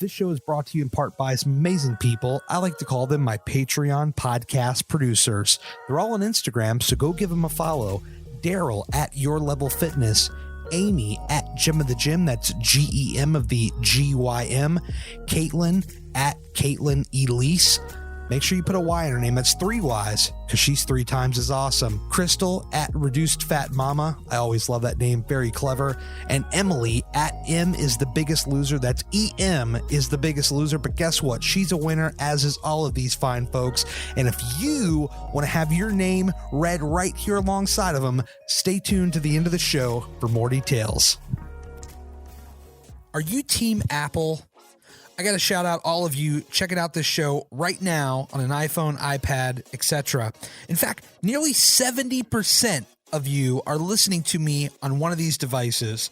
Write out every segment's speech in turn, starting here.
This show is brought to you in part by some amazing people. I like to call them my Patreon podcast producers. They're all on Instagram, so go give them a follow. Daryl at Your Level Fitness, Amy at Gym of the Gym, that's GEM of the GYM, Caitlin at Caitlin Elise. Make sure you put a Y in her name. That's 3 Ys because she's 3 times as awesome. Crystal at Reduced Fat Mama. I always love that name. Very clever. And Emily at M is the Biggest Loser. That's EM is the Biggest Loser. But guess what? She's a winner, as is all of these fine folks. And if you want to have your name read right here alongside of them, stay tuned to the end of the show for more details. Are you Team Apple? I got to shout out all of you checking out this show right now on an iPhone, iPad, etc. In fact, nearly 70% of you are listening to me on one of these devices.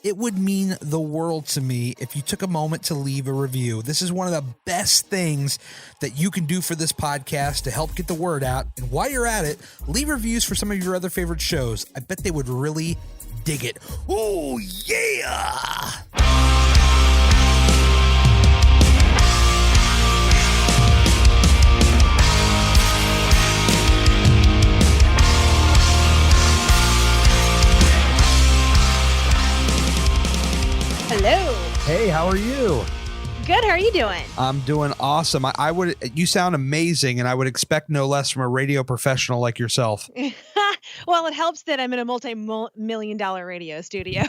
It would mean the world to me if you took a moment to leave a review. This is one of the best things that you can do for this podcast to help get the word out. And while you're at it, leave reviews for some of your other favorite shows. I bet they would really dig it. Oh, yeah! Hello. Hey, how are you? Good. How are you doing? I'm doing awesome. You sound amazing, and I would expect no less from a radio professional like yourself. Well, it helps that I'm in a multi-million-dollar radio studio.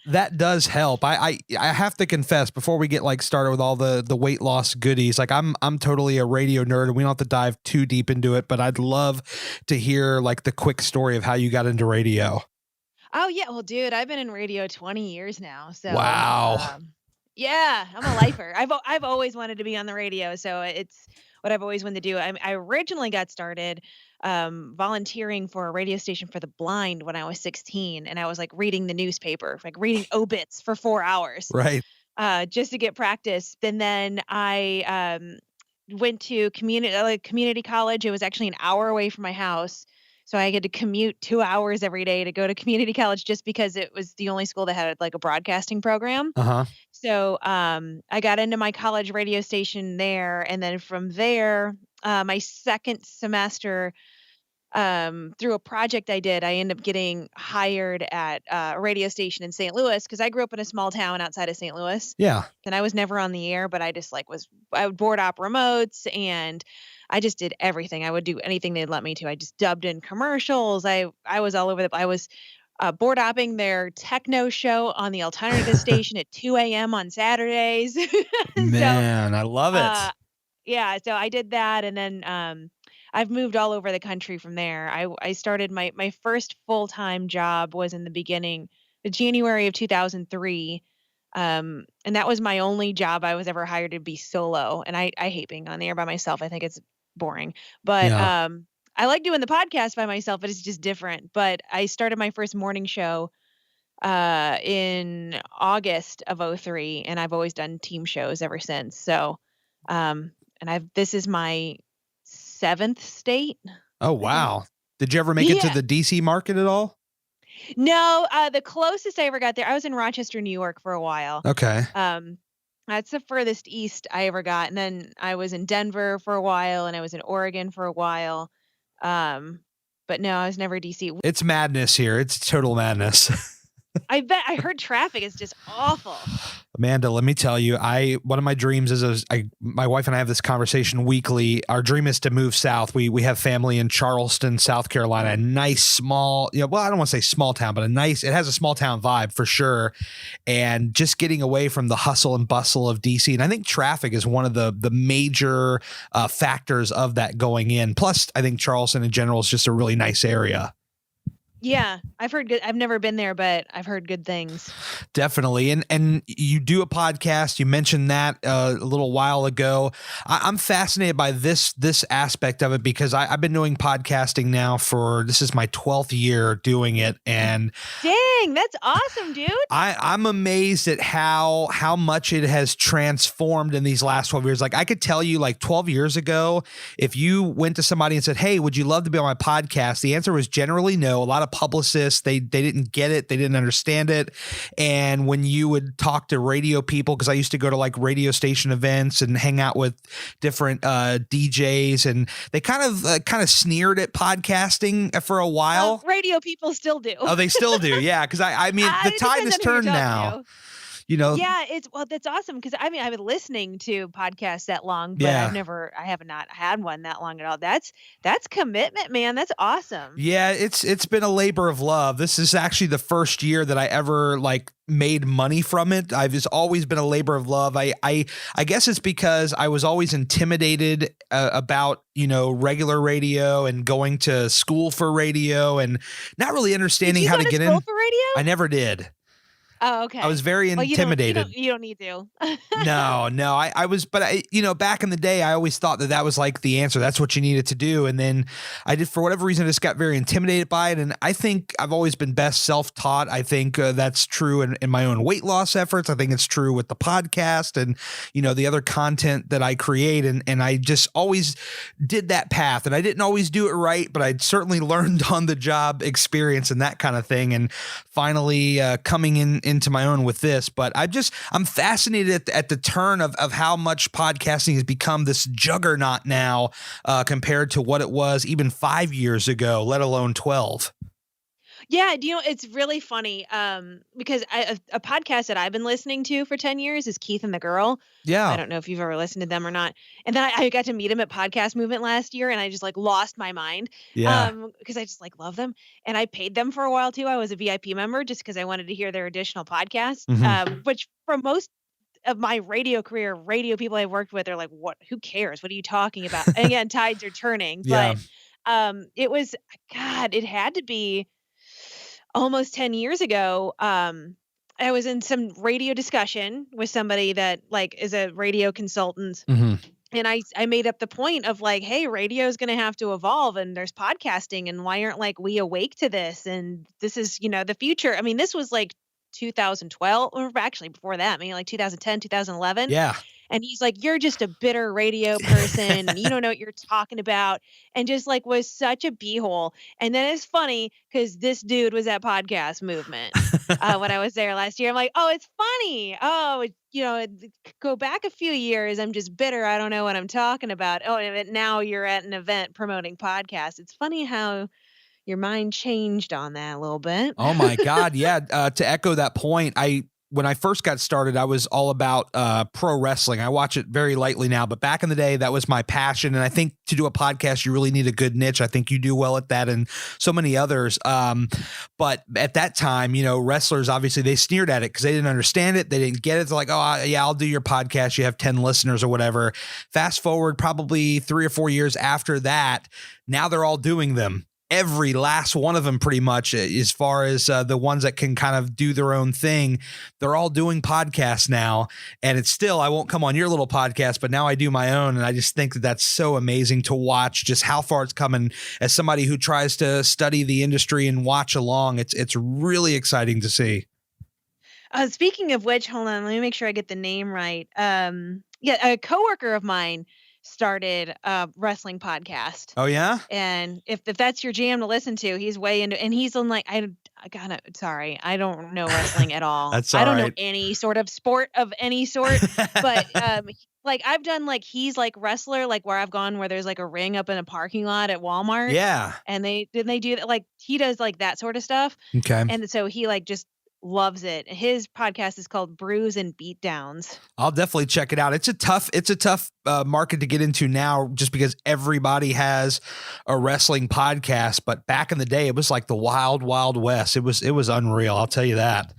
That does help. I have to confess, before we get started with all the weight loss goodies, I'm totally a radio nerd, and we don't have to dive too deep into it, but I'd love to hear the quick story of how you got into radio. Oh yeah, well, dude, I've been in radio 20 years now. So wow. Yeah, I'm a lifer. I've always wanted to be on the radio, so it's what I've always wanted to do. I originally got started volunteering for a radio station for the blind when I was 16, and I was reading the newspaper, reading obits for 4 hours, right? Just to get practice. And then I went to community college. It was actually an hour away from my house. So I had to commute 2 hours every day to go to community college just because it was the only school that had a broadcasting program. Uh-huh. So I got into my college radio station there. And then from there, my second semester, through a project I did, I ended up getting hired at a radio station in St. Louis because I grew up in a small town outside of St. Louis. Yeah. And I was never on the air, but I just I would board op remotes, and I just did everything. I would do anything they'd let me to. I just dubbed in commercials. I was all over I was board opping their techno show on the alternative station at 2 a.m. on Saturdays. Man, I love it. Yeah, so I did that, and then I've moved all over the country from there. I started my first full-time job was in the January of 2003. And that was my only job. I was ever hired to be solo. And I hate being on the air by myself. I think it's boring, but, Yeah. I like doing the podcast by myself, but it's just different. But I started my first morning show, in August of 2003, and I've always done team shows ever since. So, this is my 7th state. Oh, wow. Did you ever make it to the DC market at all? No, the closest I ever got there, I was in Rochester, New York for a while. Okay. That's the furthest east I ever got. And then I was in Denver for a while, and I was in Oregon for a while. But no, I was never DC. It's madness here. It's total madness. I bet. I heard traffic is just awful. Amanda, let me tell you, one of my dreams is my wife and I have this conversation weekly. Our dream is to move south. We have family in Charleston, South Carolina, a nice small, I don't want to say small town, but it has a small town vibe for sure. And just getting away from the hustle and bustle of DC. And I think traffic is one of the major factors of that going in. Plus, I think Charleston in general is just a really nice area. Yeah, I've heard good. I've never been there, but I've heard good things. Definitely. And you do a podcast. You mentioned that a little while ago. I'm fascinated by this aspect of it because I've been doing podcasting now this is my 12th year doing it. And dang, that's awesome, dude. I'm amazed at how much it has transformed in these last 12 years. I could tell you 12 years ago, if you went to somebody and said, hey, would you love to be on my podcast? The answer was generally no. A lot of publicists, they didn't get it. They didn't understand it. And when you would talk to radio people, because I used to go to like radio station events and hang out with different DJs, and they kind of sneered at podcasting for a while. Radio people still do. Oh, they still do. Yeah. Cause I mean, the tide has turned now. Yeah, that's awesome, because I mean, I've been listening to podcasts that long, but I have not had one that long at all. That's commitment, man. That's awesome. Yeah, it's been a labor of love. This is actually the first year that I ever like made money from it. It's always been a labor of love. I guess it's because I was always intimidated about, regular radio and going to school for radio and not really understanding how to get in. School for radio? I never did. Oh, okay. I was very intimidated. You don't need to. No, I was, but back in the day, I always thought that was like the answer. That's what you needed to do. And then I did, for whatever reason, I just got very intimidated by it. And I think I've always been best self-taught. I think that's true in my own weight loss efforts. I think it's true with the podcast and, the other content that I create. And I just always did that path, and I didn't always do it right, but I'd certainly learned on the job experience and that kind of thing. And finally coming into my own with this, but I'm fascinated at the turn of how much podcasting has become this juggernaut now compared to what it was even 5 years ago, let alone 12. Yeah, it's really funny because a podcast that I've been listening to for 10 years is Keith and the Girl. Yeah. I don't know if you've ever listened to them or not. And then I got to meet him at Podcast Movement last year, and I just like lost my mind. Yeah. Because I just like love them. And I paid them for a while too. I was a VIP member just because I wanted to hear their additional podcasts, which for most of my radio career, radio people I've worked with are like, what, who cares? What are you talking about? And again, tides are turning. Yeah. But it had to be almost 10 years ago. I was in some radio discussion with somebody that like is a radio consultant. Mm-hmm. And I made up the point of like, hey, radio is going to have to evolve, and there's podcasting, and why aren't like we awake to this? And this is, the future. I mean, this was like 2012, or actually before that, maybe like 2010, 2011. Yeah. And he's like, you're just a bitter radio person, and you don't know what you're talking about. And just like was such a beehole. And then it's funny because this dude was at Podcast Movement when I was there last year. I'm like, oh, it's funny. Oh, go back a few years. I'm just bitter. I don't know what I'm talking about. Oh, and now you're at an event promoting podcasts. It's funny how your mind changed on that a little bit. Oh my God. Yeah. To echo that point, when I first got started, I was all about pro wrestling. I watch it very lightly now, but back in the day, that was my passion. And I think to do a podcast, you really need a good niche. I think you do well at that, and so many others. But at that time, wrestlers, obviously they sneered at it because they didn't understand it. They didn't get it. They're like, oh yeah, I'll do your podcast. You have 10 listeners or whatever. Fast forward probably 3 or 4 years after that, now they're all doing them. Every last one of them, pretty much, as far as the ones that can kind of do their own thing, they're all doing podcasts now. And it's still, I won't come on your little podcast, but now I do my own. And I just think that that's so amazing to watch just how far it's coming. As somebody who tries to study the industry and watch along, it's really exciting to see. Speaking of which, hold on, let me make sure I get the name right. A coworker of mine started a wrestling podcast. Oh yeah? And if that's your jam to listen to, he's way into, and he's on like, I don't know wrestling at all. That's all I don't right. know any sort of sport of any sort, but like I've done like, he's like wrestler, like where I've gone where there's like a ring up in a parking lot at Walmart. Yeah. And they do that, like he does like that sort of stuff. Okay. And so he like just loves it. His podcast is called Brews and Beatdowns. I'll definitely check it out. It's a tough market to get into now, just because everybody has a wrestling podcast. But back in the day, it was like the wild, wild west. It was unreal. I'll tell you that.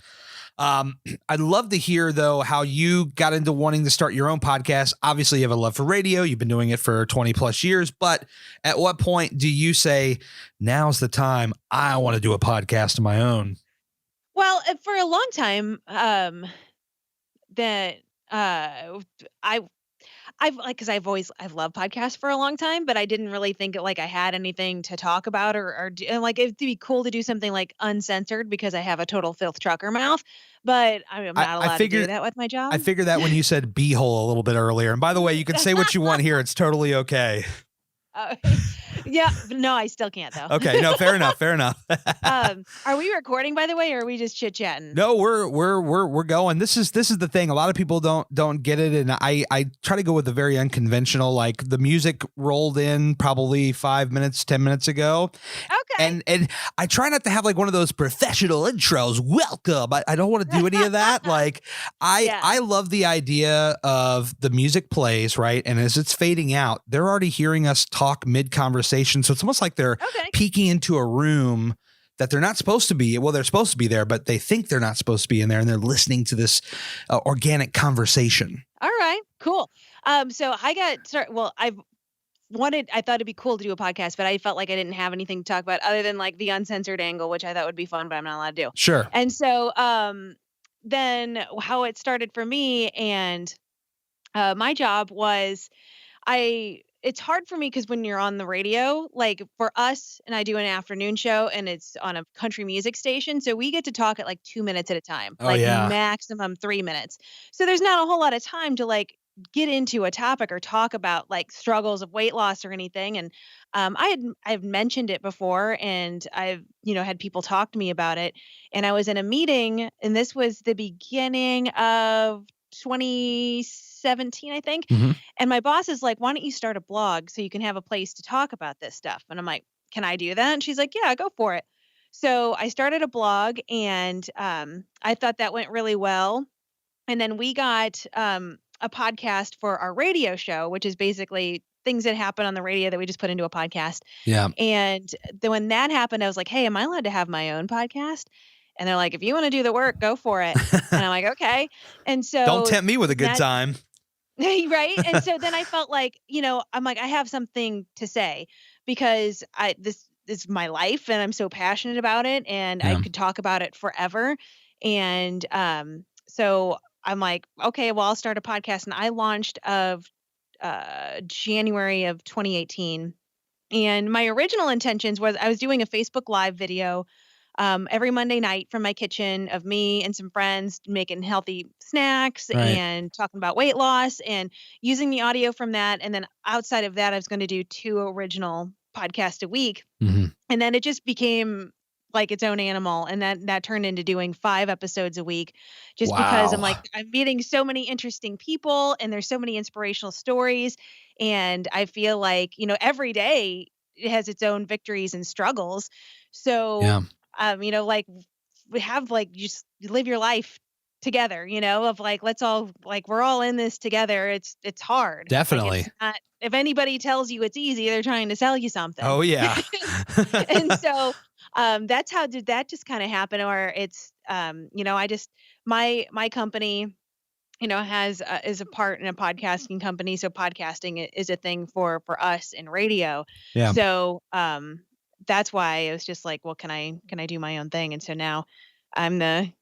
I'd love to hear though, how you got into wanting to start your own podcast. Obviously you have a love for radio. You've been doing it for 20 plus years, but at what point do you say, now's the time, I want to do a podcast of my own? Well, for a long time, I've loved podcasts for a long time, but I didn't really think like I had anything to talk about or do, and like it'd be cool to do something like uncensored because I have a total filth trucker mouth, but I'm not allowed to do that with my job. I figured that when you said beehole a little bit earlier. And by the way, you can say what you want here. It's totally okay. Yeah, no, I still can't though. Okay, no, fair enough, fair enough. Are we recording, by the way, or are we just chit-chatting? No, we're going. This is the thing. A lot of people don't get it, and I try to go with a very unconventional. Like the music rolled in probably 5 minutes, 10 minutes ago, Okay. and I try not to have like one of those professional intros. Welcome. I don't want to do any of that. Like Yeah. I love the idea of the music plays, right, and as it's fading out, they're already hearing us talk mid conversation, so it's almost like they're Okay. peeking into a room that they're not supposed to be. Well, they're supposed to be there, but they think they're not supposed to be in there, and they're listening to this organic conversation. All right. Cool. So I got started. Well, I thought it'd be cool to do a podcast, but I felt like I didn't have anything to talk about other than like the uncensored angle, which I thought would be fun, but I'm not allowed to do. Sure. And so, then how it started for me and my job was it's hard for me because when you're on the radio, like for us, and I do an afternoon show and it's on a country music station. So we get to talk at like 2 minutes at a time, Oh like yeah. maximum 3 minutes. So there's not a whole lot of time to like get into a topic or talk about like struggles of weight loss or anything. And I've mentioned it before and I've, had people talk to me about it. And I was in a meeting and this was the beginning of 2017, I think. Mhm. And my boss is like, "Why don't you start a blog so you can have a place to talk about this stuff?" And I'm like, "Can I do that?" And she's like, "Yeah, go for it." So I started a blog and I thought that went really well. And then we got a podcast for our radio show, which is basically things that happen on the radio that we just put into a podcast. Yeah. And then when that happened, I was like, "Hey, am I allowed to have my own podcast?" And they're like, "If you want to do the work, go for it." And I'm like, "Okay." And Don't so tempt me with a good that time. right? And so then I felt like, I'm like, I have something to say because this is my life and I'm so passionate about it and I Yeah. could talk about it forever. And so I'm like, okay, well, I'll start a podcast. And I launched of January of 2018. And my original intentions was I was doing a Facebook Live video every Monday night from my kitchen of me and some friends making healthy snacks Right. and talking about weight loss and using the audio from that. And then outside of that, I was going to do 2 original podcasts a week. Mhm. And then it just became like its own animal. And that turned into doing 5 episodes a week just because I'm Wow. like, I'm meeting so many interesting people and there's so many inspirational stories. And I feel like, every day it has its own victories and struggles. So, Yeah. like we have like just live your life together, of like, let's all like, we're all in this together. It's hard. Like Definitely. it's not, if anybody tells you it's easy, they're trying to sell you something. Oh yeah. And so that's how did that just kind of happen or it's I just my company has is a part in a podcasting company, so podcasting is a thing for us in radio. Yeah. So that's why it was just like, well, can I do my own thing? And so now I'm the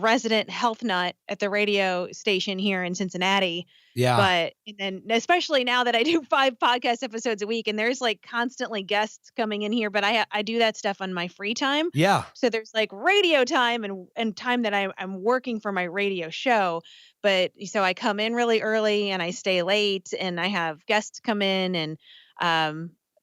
resident health nut at the radio station here in Cincinnati. Yeah. But and then especially now that I do 5 podcast episodes a week and there's like constantly guests coming in here, but I do that stuff on my free time. Yeah. So there's like radio time and time that I'm working for my radio show. But so I come in really early and I stay late and I have guests come in and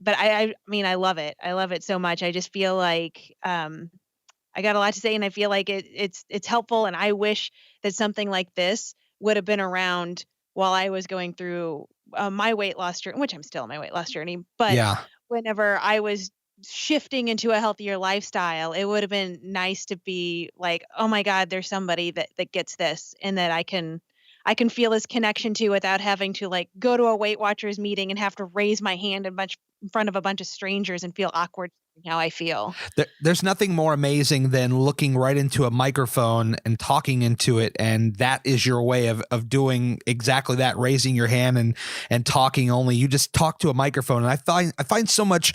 but I mean I love it. I love it so much. I just feel like I got a lot to say and I feel like it's helpful and I wish that something like this would have been around while I was going through my weight loss journey, which I'm still in my weight loss journey, but Yeah. whenever I was shifting into a healthier lifestyle, it would have been nice to be like, oh my God, there's somebody that gets this and that I can feel this connection to without having to like go to a Weight Watchers meeting and have to raise my hand in front of a bunch of strangers and feel awkward how I feel. There's nothing more amazing than looking right into a microphone and talking into it, and that is your way of doing exactly that, raising your hand and talking only. You just talk to a microphone, and I find so much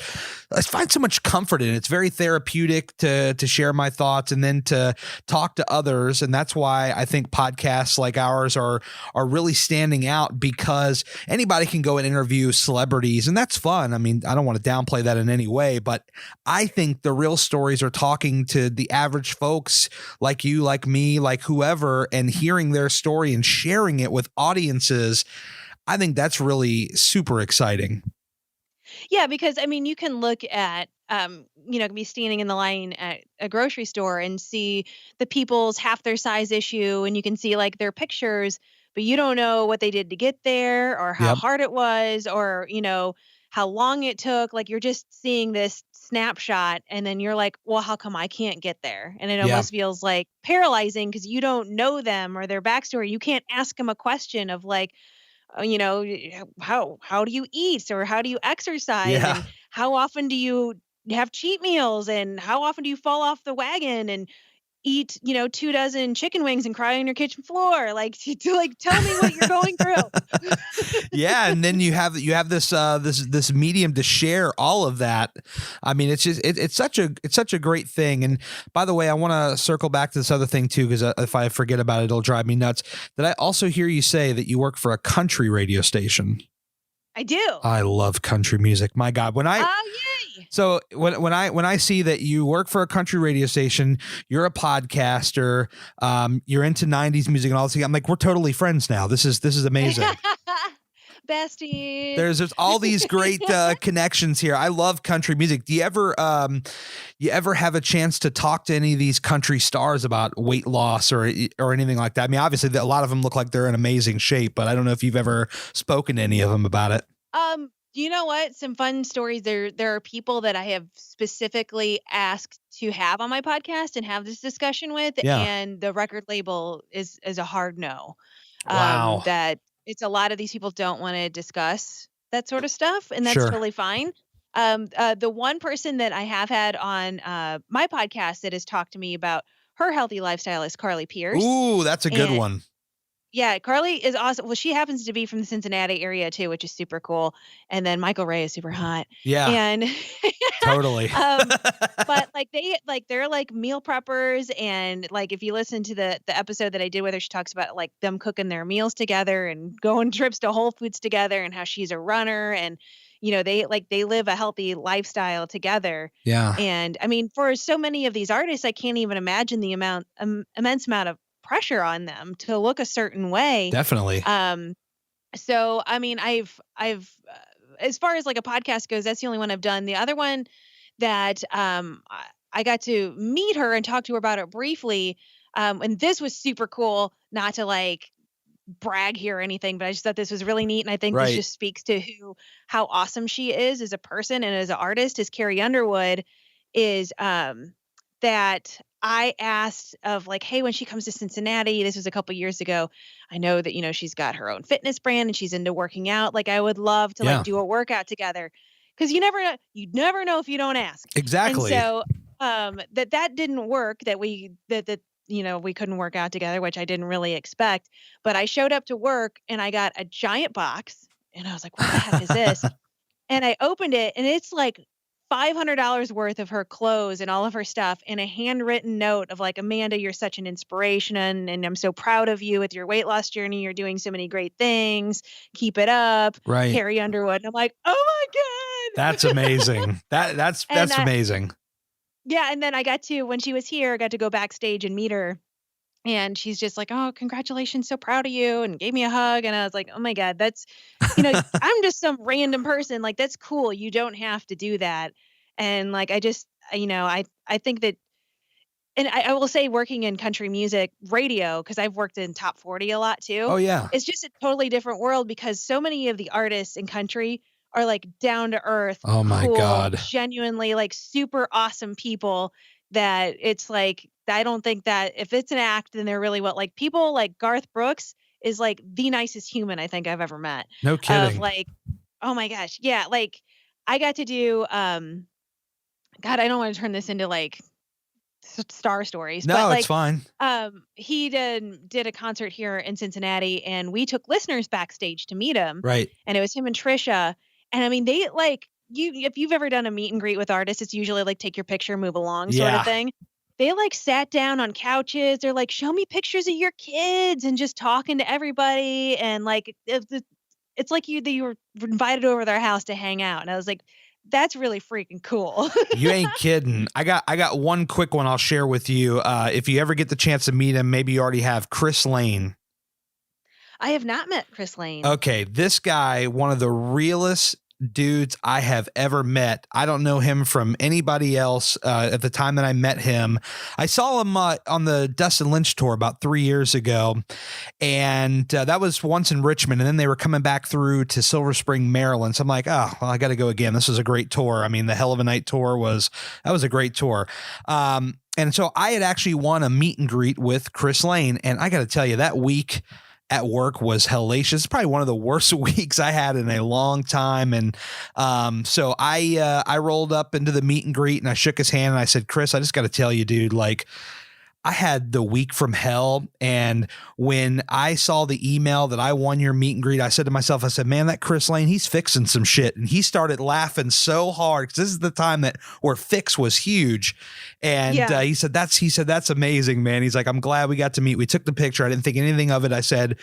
comfort in it. It's very therapeutic to share my thoughts and then to talk to others, and that's why I think podcasts like ours are really standing out, because anybody can go and interview celebrities, and that's fun. I mean, I don't want to downplay that in any way, but I think the real stories are talking to the average folks like you, like me, like whoever, and hearing their story and sharing it with audiences. I think that's really super exciting. Yeah, because I mean, you can look at, be standing in the line at a grocery store and see the people's half their size issue, and you can see like their pictures, but you don't know what they did to get there, or how Yep. hard it was, or how long it took. Like you're just seeing this snapshot, and then you're like, well, how come I can't get there? And it Yeah. almost feels like paralyzing because you don't know them or their backstory. You can't ask them a question of like, how do you eat, or how do you exercise, Yeah. and how often do you have cheat meals, and how often do you fall off the wagon and eat 2 dozen chicken wings and cry on your kitchen floor, like to like tell me what you're going through. Yeah, and then you have this medium to share all of that. I mean, it's just it's such a great thing. And by the way, I want to circle back to this other thing too, because if I forget about it, it'll drive me nuts. That I also hear you say that you work for a country radio station. I do. I love country music. My God, Oh, yay. so when I see that you work for a country radio station, you're a podcaster, you're into '90s music and all this, I'm like, we're totally friends now. This is amazing. Besties. There's all these great connections here. I love country music. Do you ever have a chance to talk to any of these country stars about weight loss or anything like that? I mean, obviously a lot of them look like they're in amazing shape, but I don't know if you've ever spoken to any of them about it. You know what? Some fun stories. There are people that I have specifically asked to have on my podcast and have this discussion with, Yeah. and the record label is a hard no. Wow. That it's a lot of these people don't want to discuss that sort of stuff, and that's Sure. totally fine. The one person that I have had on my podcast that has talked to me about her healthy lifestyle is Carly Pierce. Ooh, that's a good And one. yeah, Carly is awesome. Well, she happens to be from the Cincinnati area too, which is super cool. And then Michael Ray is super hot. Yeah. And Totally. but they're like meal preppers, and like if you listen to the episode that I did with her, she talks about like them cooking their meals together and going trips to Whole Foods together, and how she's a runner, and they live a healthy lifestyle together. Yeah. And I mean, for so many of these artists, I can't even imagine the immense amount of pressure on them to look a certain way. Definitely. So I mean, as far as like a podcast goes, that's the only one I've done. The other one that I got to meet her and talk to her about it briefly, and this was super cool. Not to like brag here or anything, but I just thought this was really neat, and I think this Right. just speaks to how awesome she is as a person and as an artist. Is Carrie Underwood is that I asked of like, hey, when she comes to Cincinnati, this was a couple years ago. I know that she's got her own fitness brand and she's into working out. Like, I would love to Yeah. like do a workout together, because you never know if you don't ask. Exactly. And so that didn't work. That we couldn't work out together, which I didn't really expect. But I showed up to work and I got a giant box, and I was like, what the heck is this? And I opened it, and it's like $500 worth of her clothes and all of her stuff, and a handwritten note of like, Amanda, you're such an inspiration, and I'm so proud of you with your weight loss journey. You're doing so many great things. Keep it up. Right. Carrie Underwood. And I'm like, oh my God. That's amazing. That's amazing. Yeah. And then I got to, when she was here, I got to go backstage and meet her. And she's just like, oh, congratulations. So proud of you. And gave me a hug. And I was like, oh my God, that's, I'm just some random person. Like, that's cool. You don't have to do that. And like, I just, I think that, and I will say, working in country music radio, because I've worked in top 40 a lot too. Oh yeah. It's just a totally different world, because so many of the artists in country are like down to earth. Oh my cool, God. Genuinely like super awesome people, that it's like, I don't think that if it's an act, then they're really like people like Garth Brooks is like the nicest human I think I've ever met. No kidding. Of like, oh my gosh. Yeah. Like I got to do, God, I don't want to turn this into like star stories. No, but like, it's fine. He did a concert here in Cincinnati, and we took listeners backstage to meet him. Right. And it was him and Trisha. And I mean, they like, if you've ever done a meet and greet with artists, it's usually like take your picture, move along sort of thing. They like sat down on couches. They're like, show me pictures of your kids, and just talking to everybody. And like, it's like you were invited over their house to hang out. And I was like, that's really freaking cool. You ain't kidding. I got one quick one I'll share with you. If you ever get the chance to meet him, maybe you already have, Chris Lane. I have not met Chris Lane. Okay. This guy, one of the realest dudes I have ever met. I don't know him from anybody else. At the time that I met him, I saw him on the Dustin Lynch tour about 3 years ago. And that was once in Richmond. And then they were coming back through to Silver Spring, Maryland. So I'm like, oh, well, I got to go again. This was a great tour. I mean, the Hell of a Night tour was a great tour. And so I had actually won a meet and greet with Chris Lane. And I got to tell you, that week at work was hellacious. It's probably one of the worst weeks I had in a long time. And so I rolled up into the meet and greet and I shook his hand and I said, Chris, I just got to tell you, dude, like, I had the week from hell. And when I saw the email that I won your meet and greet, I said to myself, I said, man, that Chris Lane, he's fixing some shit. And he started laughing so hard because this is the time where Fix was huge. And he said, that's amazing, man. He's like, I'm glad we got to meet. We took the picture. I didn't think anything of it. I said,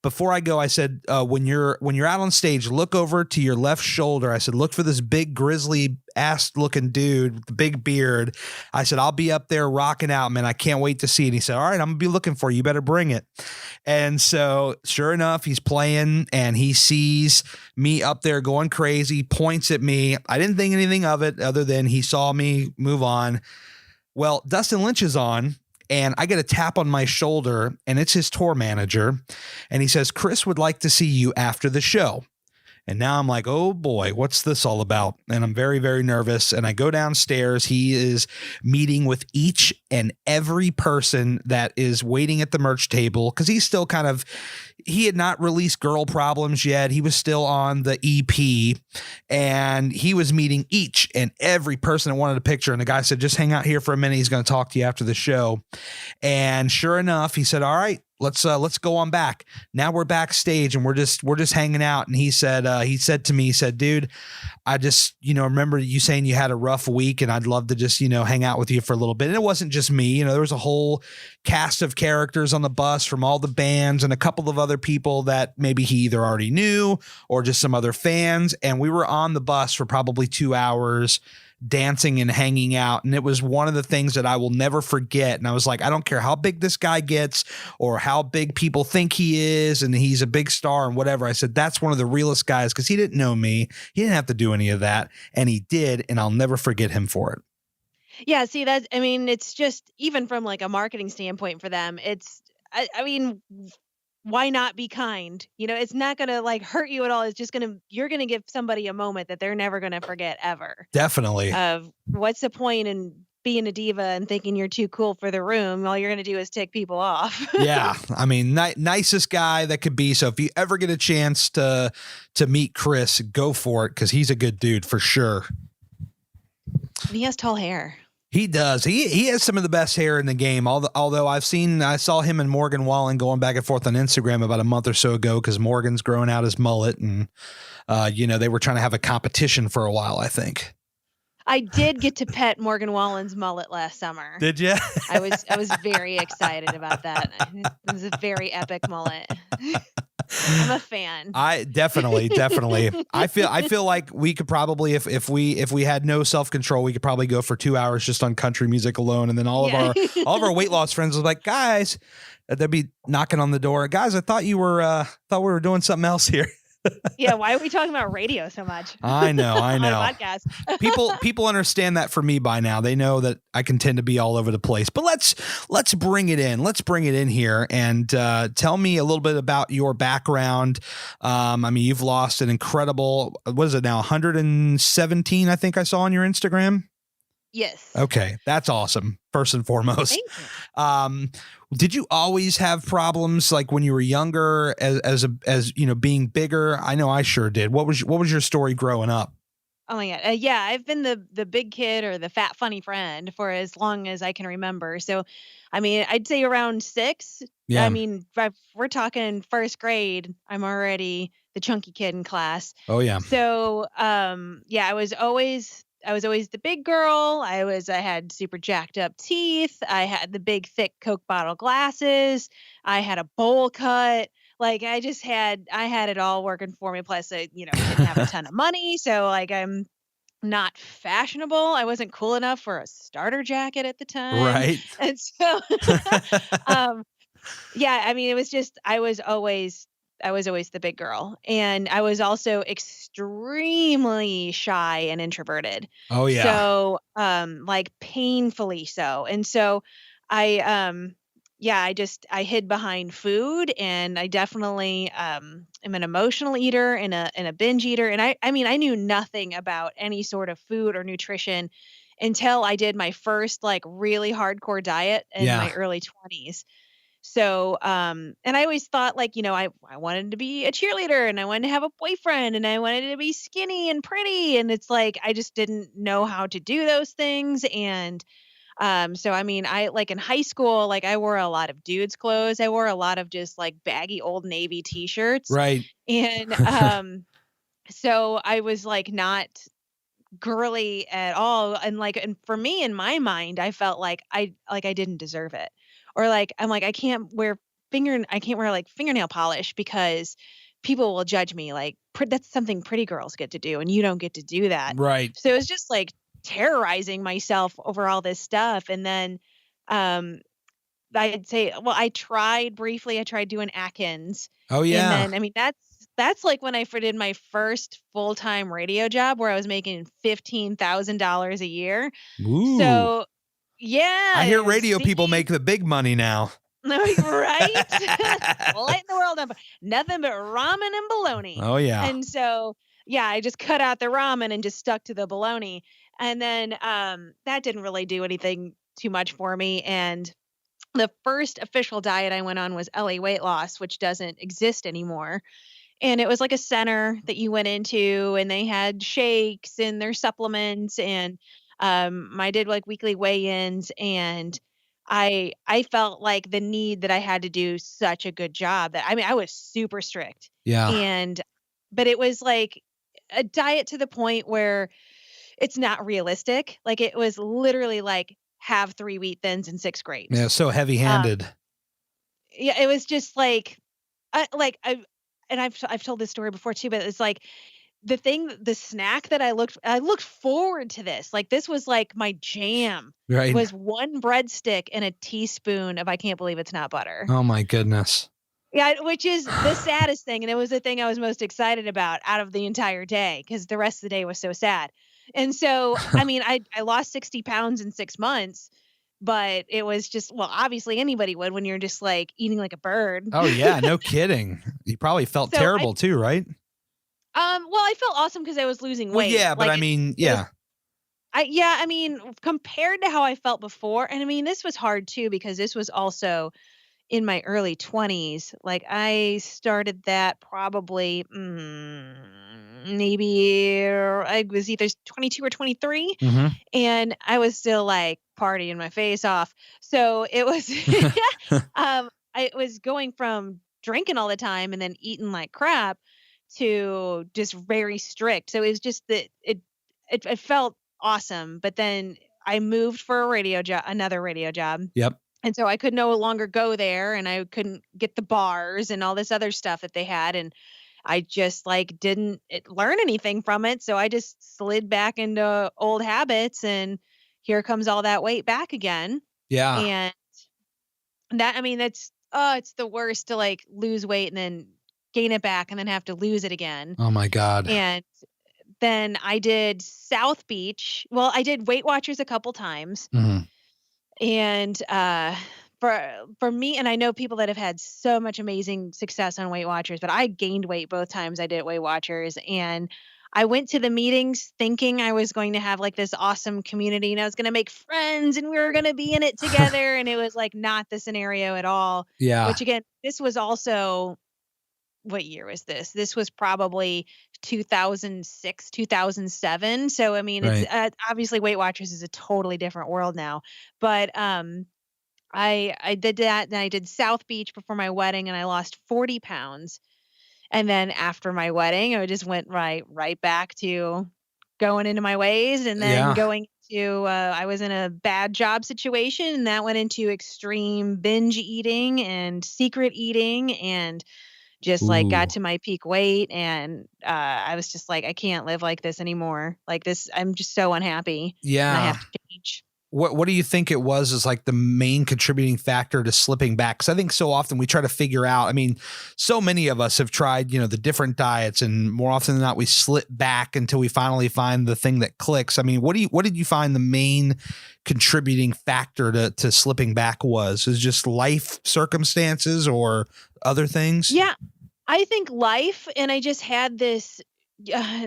before I go, I said, when you're out on stage, look over to your left shoulder. I said, look for this big grizzly ass looking dude with the big beard. I said, I'll be up there rocking out, man. I can't wait to see it. He said, all right, I'm gonna be looking for you. You better bring it. And so sure enough, he's playing and he sees me up there going crazy, points at me. I didn't think anything of it other than he saw me move on. Well, Dustin Lynch is on. And I get a tap on my shoulder and it's his tour manager. And he says, Chris would like to see you after the show. And now I'm like, oh boy, what's this all about? And I'm very, very nervous. And I go downstairs. He is meeting with each and every person that is waiting at the merch table because he's still he had not released Girl Problems yet. He was still on the EP and he was meeting each and every person that wanted a picture. And the guy said, just hang out here for a minute. He's going to talk to you after the show. And sure enough, he said, all right, let's go on back. Now we're backstage and we're just hanging out. And he said to me, dude, I just, remember you saying you had a rough week and I'd love to just, hang out with you for a little bit. And it wasn't just me, there was a whole cast of characters on the bus from all the bands and a couple of other people that maybe he either already knew or just some other fans. And we were on the bus for probably 2 hours dancing and hanging out. And it was one of the things that I will never forget. And I was like, I don't care how big this guy gets or how big people think he is. And he's a big star and whatever. I said, that's one of the realest guys because he didn't know me. He didn't have to do any of that. And he did. And I'll never forget him for it. Yeah. See, it's just even from like a marketing standpoint for them, I mean, why not be kind? It's not going to like hurt you at all. It's just you're going to give somebody a moment that they're never going to forget ever. Definitely. Of what's the point in being a diva and thinking you're too cool for the room? All you're going to do is tick people off. Yeah. I mean, nicest guy that could be. So if you ever get a chance to meet Chris, go for it. Cause he's a good dude for sure. He has tall hair. He does. He has some of the best hair in the game. Although I saw him and Morgan Wallen going back and forth on Instagram about a month or so ago because Morgan's growing out his mullet, and they were trying to have a competition for a while, I think. I did get to pet Morgan Wallen's mullet last summer. Did you? I was very excited about that. It was a very epic mullet. I'm a fan. I definitely. I feel like we could probably, if we had no self-control, we could probably go for 2 hours just on country music alone. And then all of our weight loss friends was like, guys, they'd be knocking on the door. Guys, I thought we were doing something else here. Yeah, why are we talking about radio so much? I know. On a podcast. people understand that for me by now. They know that I can tend to be all over the place. But let's bring it in. Let's bring it in here and tell me a little bit about your background. I mean, you've lost an incredible, what is it now, 117, I think I saw on your Instagram? Yes. Okay, that's awesome. First and foremost. Thank you. Did you always have problems like when you were younger as being bigger? I know I sure did. What was your story growing up? Oh my God. Yeah, I've been the big kid or the fat funny friend for as long as I can remember. So, I mean, I'd say around 6. Yeah. I mean, we're talking first grade. I'm already the chunky kid in class. Oh yeah. So, yeah, I was always the big girl. I had super jacked up teeth. I had the big, thick Coke bottle glasses. I had a bowl cut. Like I had it all working for me. Plus, I, didn't have a ton of money. So like, I'm not fashionable. I wasn't cool enough for a starter jacket at the time. Right. And so, yeah, I mean, it was just, I was always always the big girl. And I was also extremely shy and introverted. Oh yeah. So, like painfully so. And so I yeah, I hid behind food, and I definitely am an emotional eater and a binge eater. And I mean, I knew nothing about any sort of food or nutrition until I did my first like really hardcore diet in Yeah. my early 20s. So, and I always thought like, I wanted to be a cheerleader and I wanted to have a boyfriend and I wanted to be skinny and pretty. And it's like, I just didn't know how to do those things. And, so I mean, I like in high school, like I wore a lot of dudes' clothes. I wore a lot of just like baggy old Navy t-shirts. Right. And, so I was like not girly at all, and like, and for me in my mind I felt like I didn't deserve it, or like I'm like I can't wear like fingernail polish because people will judge me like that's something pretty girls get to do and you don't get to do that. Right. So it's just like terrorizing myself over all this stuff. And then um I'd say, well, I tried doing Atkins. Oh And yeah. then, I mean, that's like when did my first full-time radio job where I was making $15,000 a year. Ooh. So, yeah, I hear radio see? people make the big money now. Right? Lighting the world up. Nothing but ramen and bologna. Oh yeah. And so, yeah, I just cut out the ramen and just stuck to the bologna. And then that didn't really do anything too much for me. And the first official diet I went on was LA Weight Loss, which doesn't exist anymore. And it was like a center that you went into, and they had shakes and their supplements. And I did like weekly weigh-ins, and I felt like the need that I had to do such a good job that I mean I was super strict. Yeah. And but it was like a diet to the point where it's not realistic. Like it was literally like have 3 wheat thins and 6 Yeah. grapes. So heavy Um, handed. yeah, it was just I and I've told this story before too, but it's like the snack that I looked forward to this. Like this was like my jam Right. was one breadstick and a teaspoon of I can't believe it's not butter. Oh my goodness. Yeah, which is the saddest thing, and it was the thing I was most excited about out of the entire day because the rest of the day was so sad. And so, I mean, I lost 60 pounds in 6 months, but it was just well, obviously anybody would when you're just, like, eating like a bird. Oh yeah. No kidding. You probably felt So terrible too, right? well, I felt awesome because I was losing Well, weight. yeah, but Like, I mean, it was yeah. yeah, I mean, compared to how I felt before, and I mean, this was hard too because this was also in my early 20s. Like I started that probably maybe I was either 22 or 23, Mm-hmm. and I was still like partying my face off. So it was I was going from drinking all the time and then eating like crap to just very strict. So it was just that it felt awesome, but then I moved for a another radio job, Yep. and so I could no longer go there, and I couldn't get the bars and all this other stuff that they had. And I just like didn't learn anything from it. So I just slid back into old habits, and here comes all that weight back again. Yeah. And that, I mean, that's, oh, it's the worst to like lose weight and then gain it back and then have to lose it again. Oh my God. And then I did South Beach. Well, I did Weight Watchers a couple times. Mhm. And for me, and I know people that have had so much amazing success on Weight Watchers, but I gained weight both times I did Weight Watchers. And I went to the meetings thinking I was going to have like this awesome community and I was going to make friends and we were going to be in it together. And it was like not the scenario at all. Yeah. Which again, this was also, what year was this? This was probably 2006, 2007. So I mean, it's Right. obviously Weight Watchers is a totally different world now. But I did that. Then I did South Beach before my wedding, and I lost 40 pounds. And then after my wedding, I just went right back to going into my ways, and then Yeah. going to I was in a bad job situation, and that went into extreme binge eating and secret eating, and just like Ooh. got to my peak weight. And I was just like, I can't live like this anymore. Like this, I'm just so unhappy, and I Yeah. have to change. what do you think it was as like the main contributing factor to slipping back? Because I think so often we try to figure out, I mean, so many of us have tried, the different diets, and more often than not, we slip back until we finally find the thing that clicks. I mean, what did you find the main contributing factor to slipping back was? Is it just life circumstances or other things? Yeah, I think life, and I just had this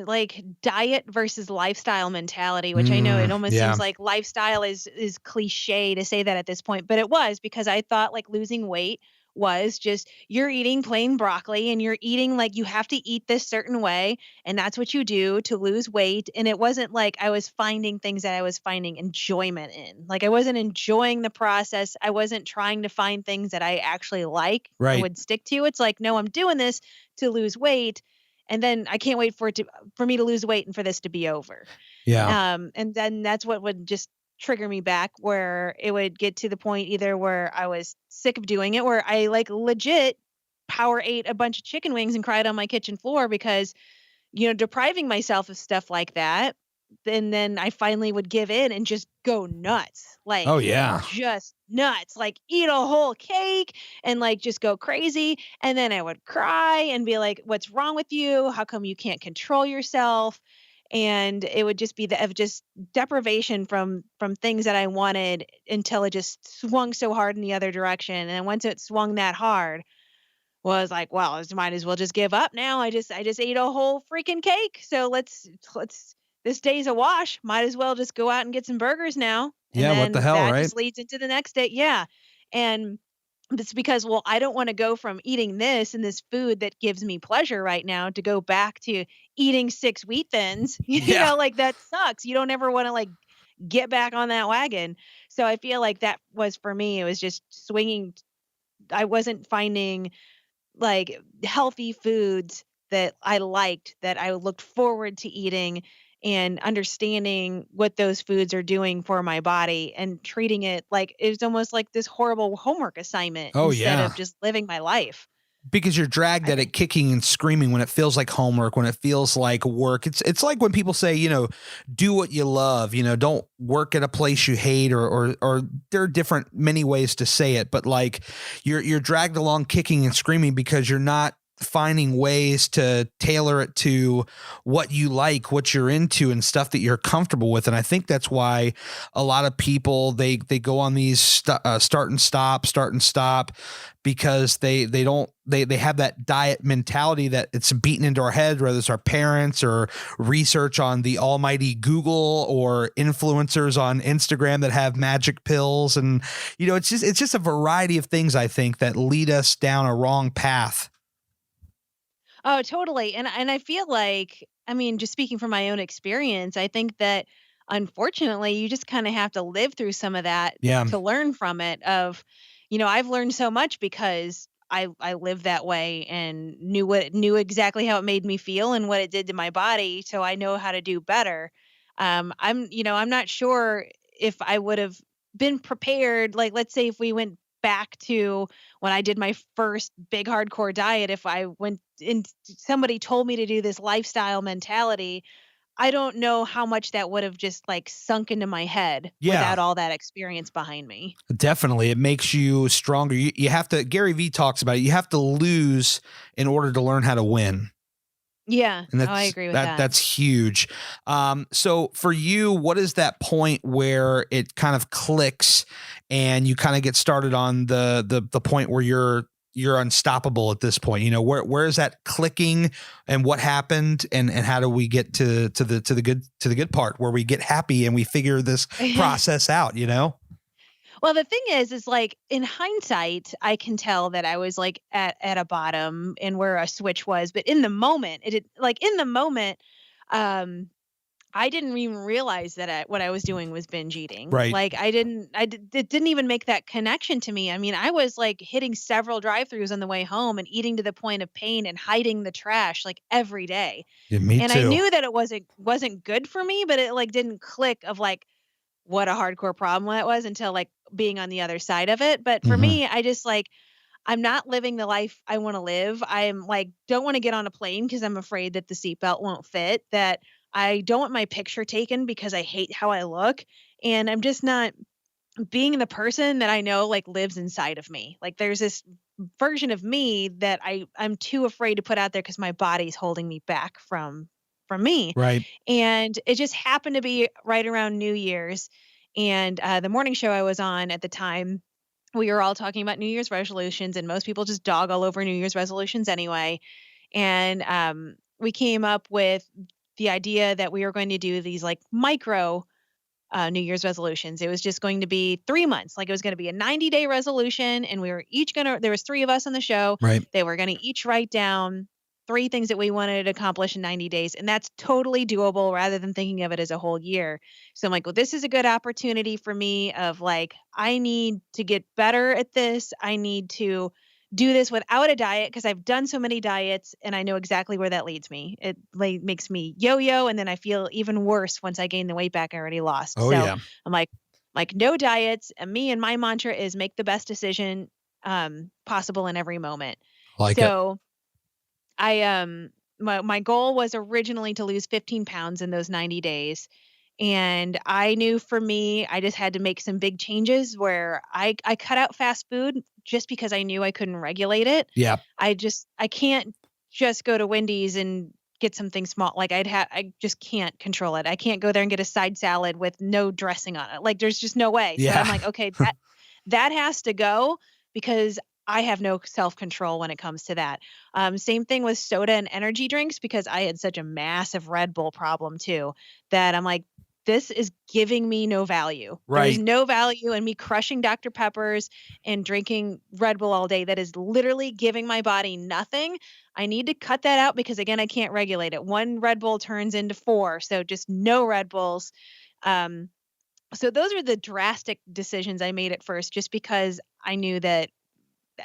like diet versus lifestyle mentality, which I know it almost Yeah. seems like lifestyle is cliche to say that at this point, but it was because I thought like losing weight was just you're eating plain broccoli and you're eating like you have to eat this certain way and that's what you do to lose weight. And it wasn't like I was finding things that I was finding enjoyment in. Like I wasn't enjoying the process. I wasn't trying to find things that I actually like and Right. would stick to. It's like, no, I'm doing this to lose weight. And then I can't wait for me to lose weight and for this to be over. Yeah. And then that's what would just trigger me back, where it would get to the point either where I was sick of doing it, where I like legit power ate a bunch of chicken wings and cried on my kitchen floor because, depriving myself of stuff like that. And then I finally would give in and just go nuts, Oh, like yeah. just nuts, like eat a whole cake and like just go crazy. And then I would cry and be like, what's wrong with you? How come you can't control yourself? And it would just be of just deprivation from things that I wanted until it just swung so hard in the other direction. And then once it swung that hard, was like, well, I might as well just give up now. I just ate a whole freaking cake. So let's this day's a wash. Might as well just go out and get some burgers now. And Yeah. What the then hell, that right? just leads into the next day. Yeah. And it's because, well, I don't want to go from eating this and this food that gives me pleasure right now to go back to eating 6 wheat thins. Yeah. Like that sucks. You don't ever want to like get back on that wagon. So I feel like that was for me. It was just swinging. I wasn't finding like healthy foods that I liked, that I looked forward to eating, and understanding what those foods are doing for my body and treating it like it was almost like this horrible homework assignment Oh, instead yeah. of just living my life. Because you're dragged I at think it kicking and screaming when it feels like homework, when it feels like work. It's like when people say, do what you love, don't work at a place you hate, or there are different many ways to say it, but like you're dragged along kicking and screaming because you're not finding ways to tailor it to what you like, what you're into, and stuff that you're comfortable with. And I think that's why a lot of people, they go on these start and stop, because they have that diet mentality that it's beaten into our head, whether it's our parents or research on the almighty Google or influencers on Instagram that have magic pills. And, it's just a variety of things, I think, that lead us down a wrong path. Oh, totally. And I feel like, I mean, just speaking from my own experience, I think that unfortunately you just kind of have to live through some of that Yeah. to learn from it. I've learned so much because I lived that way and knew exactly how it made me feel and what it did to my body, so I know how to do better. I'm not sure if I would have been prepared. Like, let's say if we went back to when I did my first big hardcore diet, if I went and somebody told me to do this lifestyle mentality, I don't know how much that would have just like sunk into my head Yeah. without all that experience behind me. Definitely. It makes you stronger. You have to, Gary Vee talks about it. You have to lose in order to learn how to win. Yeah. And I agree with that. that's huge. So for you, what is that point where it kind of clicks and you kind of get started on the point where you're unstoppable at this point? Where is that clicking, and what happened, and how do we get to the good part where we get happy and we figure this process out, Well, the thing is like in hindsight, I can tell that I was like at a bottom and where a switch was, but in the moment, um, I didn't even realize that what I was doing was binge eating. Right. Like it didn't even make that connection to me. I mean, I was like hitting several drive-throughs on the way home and eating to the point of pain and hiding the trash like every day. Yeah, me And too. I knew that it wasn't good for me, but it like didn't click of like what a hardcore problem that was until like being on the other side of it. But for me, I just like I'm not living the life I want to live. I'm like don't want to get on a plane because I'm afraid that the seatbelt won't fit. That I don't want my picture taken because I hate how I look. And I'm just not being the person that I know like lives inside of me. Like there's this version of me that I'm too afraid to put out there because my body's holding me back from me. Right. And it just happened to be right around New Year's. And the morning show I was on at the time, we were all talking about New Year's resolutions, and most people just dog all over New Year's resolutions anyway. And we came up with the idea that we were going to do these like micro New Year's resolutions. It was just going to be 3 months. Like it was going to be a 90-day resolution. And we were each going to, there was three of us on the show. Right. They were going to each write down three things that we wanted to accomplish in 90 days. And that's totally doable rather than thinking of it as a whole year. So I'm like, well, this is a good opportunity for me of like, I need to get better at this. I need to do this without a diet because I've done so many diets and I know exactly where that leads me. It like makes me yo-yo and then I feel even worse once I gain the weight back I already lost. Oh, So yeah. I'm like no diets. And me and my mantra is make the best decision possible in every moment. Like it. So I my goal was originally to lose 15 pounds in those 90 days. And I knew for me, I just had to make some big changes where I cut out fast food just because I knew I couldn't regulate it. Yeah. I can't just go to Wendy's and get something small. Like I just can't control it. I can't go there and get a side salad with no dressing on it. Like there's just no way. So Yeah. I'm like, okay, that has to go because I have no self-control when it comes to that. Same thing with soda and energy drinks because I had such a massive Red Bull problem too that I'm like, this is giving me no value. Right. There's no value in me crushing Dr. Peppers and drinking Red Bull all day. That is literally giving my body nothing. I need to cut that out because again, I can't regulate it. One Red Bull turns into four. So just no Red Bulls. So those are the drastic decisions I made at first, just because I knew that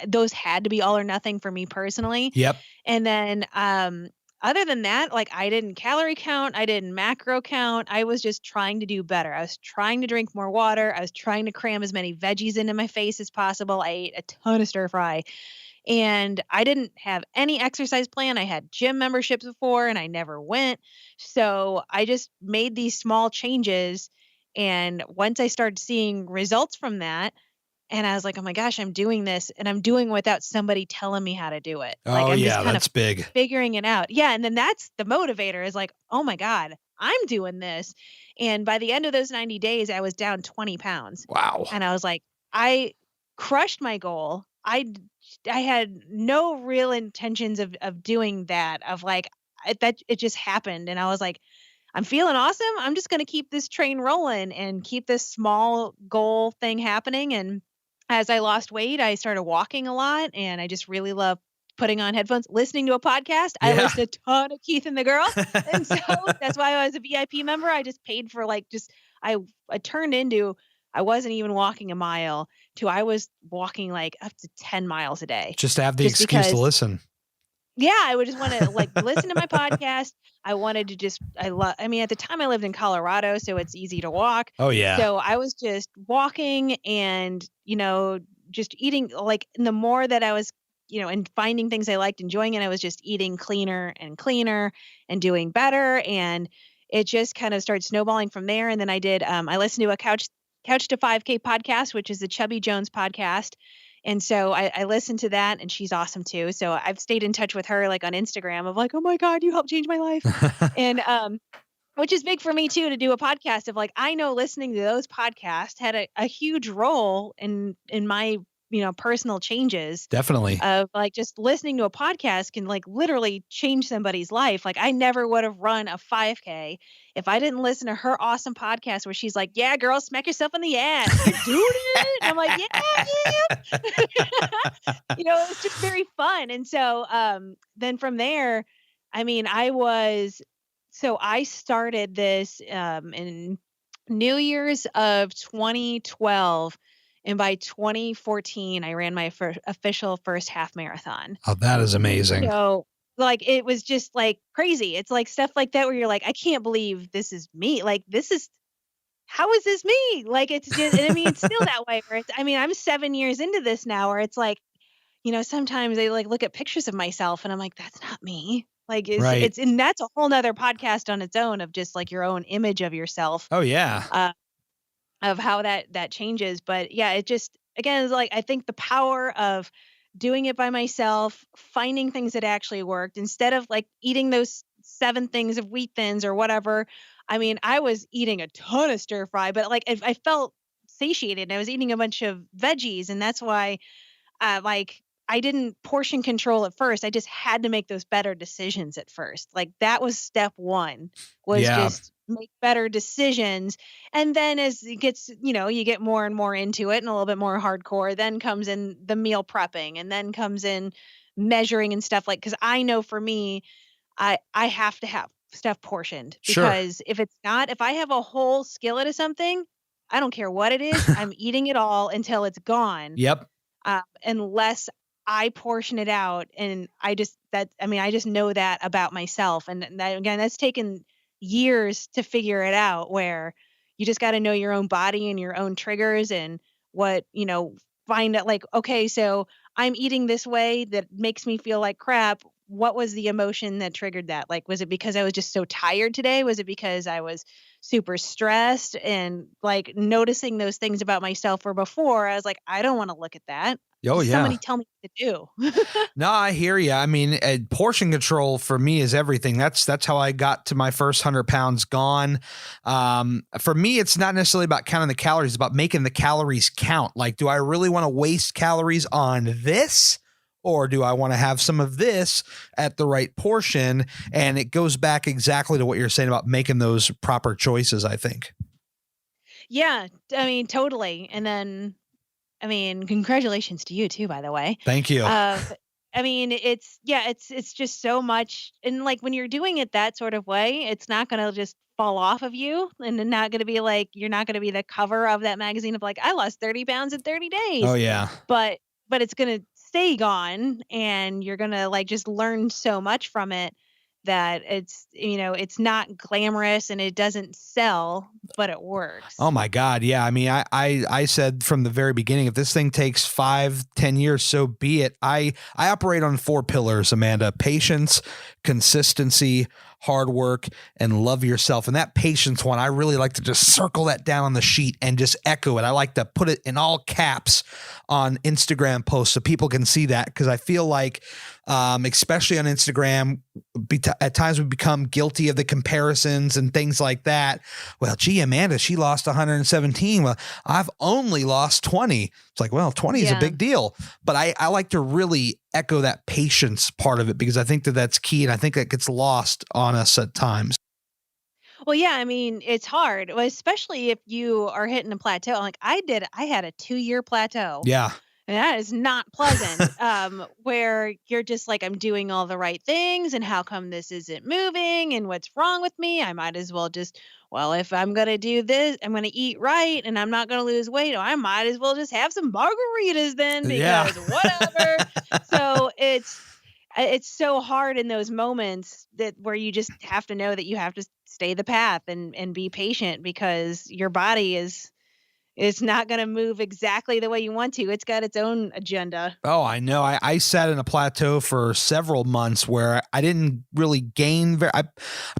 those had to be all or nothing for me personally. Yep. And then other than that, like I didn't calorie count, I didn't macro count. I was just trying to do better. I was trying to drink more water. I was trying to cram as many veggies into my face as possible. I ate a ton of stir fry. And I didn't have any exercise plan. I had gym memberships before and I never went. So I just made these small changes. And once I started seeing results from that, and I was like, oh my gosh, I'm doing this and I'm doing it without somebody telling me how to do it. Like Oh, I'm yeah, just kind that's of big. figuring it out. Yeah. And then that's the motivator is like, oh my God, I'm doing this. And by the end of those 90 days, I was down 20 pounds. Wow. And I was like, I crushed my goal. I had no real intentions of doing that, of like, that it just happened. And I was like, I'm feeling awesome. I'm just going to keep this train rolling and keep this small goal thing happening. And as I lost weight, I started walking a lot and I just really love putting on headphones, listening to a podcast. I Yeah. listened to a ton of Keith and the Girl. And so that's why I was a VIP member. I just paid for like I turned into I wasn't even walking a mile to I was walking like up to 10 miles a day. Just to have the Just excuse to because listen. yeah, I would just want to like listen to my podcast. I wanted to just, I mean, at the time I lived in Colorado, so it's easy to walk. Oh, yeah. So I was just walking and, just eating like the more that I was, and finding things I liked, enjoying it, I was just eating cleaner and cleaner and doing better. And it just kind of started snowballing from there. And then I listened to a Couch to 5K podcast, which is the Chubby Jones podcast. And so I listened to that and she's awesome too. So I've stayed in touch with her like on Instagram of like, oh my God, you helped change my life. And which is big for me too, to do a podcast of like, I know listening to those podcasts had a huge role in my, personal changes. Definitely. Of like just listening to a podcast can like literally change somebody's life. Like I never would have run a 5K if I didn't listen to her awesome podcast where she's like, yeah, girl, smack yourself in the ass. You're doing it. And I'm like, yeah. It's just very fun. And so then from there, I mean, I started this in New Year's of 2012. And by 2014, I ran my official first half marathon. Oh, that is amazing. So like, it was just like crazy. It's like stuff like that where you're like, I can't believe this is me. Like, how is this me? Like, it's just, I mean, it's still that way where I'm 7 years into this now where it's like, sometimes I like look at pictures of myself and I'm like, that's not me. Like Right. and that's a whole nother podcast on its own of just like your own image of yourself, Oh yeah. uh, of how that changes. But yeah, it just again is like I think the power of doing it by myself, finding things that actually worked instead of like eating those 7 things of wheat thins or whatever. I mean, I was eating a ton of stir fry, but like I felt satiated and I was eating a bunch of veggies, and that's why like I didn't portion control at first. I just had to make those better decisions at first. Like that was step one, was Yeah. just make better decisions. And then as it gets, you get more and more into it and a little bit more hardcore, then comes in the meal prepping and then comes in measuring and stuff like, cause I know for me, I have to have stuff portioned Sure. because if it's not, if I have a whole skillet of something, I don't care what it is, I'm eating it all until it's gone, Yep. unless I portion it out. And I just know that about myself. And that, again, that's taken years to figure it out where you just got to know your own body and your own triggers and what, find out like, okay, so I'm eating this way that makes me feel like crap. What was the emotion that triggered that? Like, was it because I was just so tired today? Was it because I was super stressed? And like noticing those things about myself where before I was like, I don't want to look at that. Oh Just yeah. somebody tell me what to do. No, I hear you. I mean, portion control for me is everything. That's how I got to my first 100 pounds gone. For me, it's not necessarily about counting the calories; it's about making the calories count. Like, do I really want to waste calories on this? Or do I want to have some of this at the right portion? And it goes back exactly to what you're saying about making those proper choices, I think. Yeah, I mean, totally. And then, I mean, congratulations to you too, by the way. Thank you. I mean, it's just so much, and like when you're doing it that sort of way, it's not gonna just fall off of you, and then not gonna be like you're not gonna be the cover of that magazine of like I lost 30 pounds in 30 Oh, days, yeah. but it's gonna stay gone, and you're gonna like just learn so much from it that it's not glamorous and it doesn't sell, but it Oh works. my God. Yeah. I mean, I said from the very beginning, if this thing takes 5, 10 years, so be it. I operate on 4 pillars, Amanda: patience, consistency, hard work, and love yourself. And that patience one, I really like to just circle that down on the sheet and just echo it. I like to put it in all caps on Instagram posts so people can see that. Cause I feel like, especially on Instagram, at times we become guilty of the comparisons and things like that. Well, gee, Amanda, she lost 117. Well, I've only lost 20. It's like, well, 20 is a Yeah. big deal. But I like to really echo that patience part of it because I think that that's key. And I think that gets lost on us at times. Well, yeah, I mean, it's hard, well, especially if you are hitting a plateau. Like I had a 2-year plateau. Yeah. And that is not pleasant. Where you're just like, I'm doing all the right things, and how come this isn't moving? And what's wrong with me? I might as well just, well, if I'm gonna do this, I'm gonna eat right, and I'm not gonna lose weight. I might as well just have some margaritas then, Yeah. because whatever. So it's so hard in those moments that where you just have to know that you have to stay the path and be patient because your body is it's not gonna move exactly the way you want to. It's got its own agenda. Oh, I know. I sat in a plateau for several months where I didn't really gain. I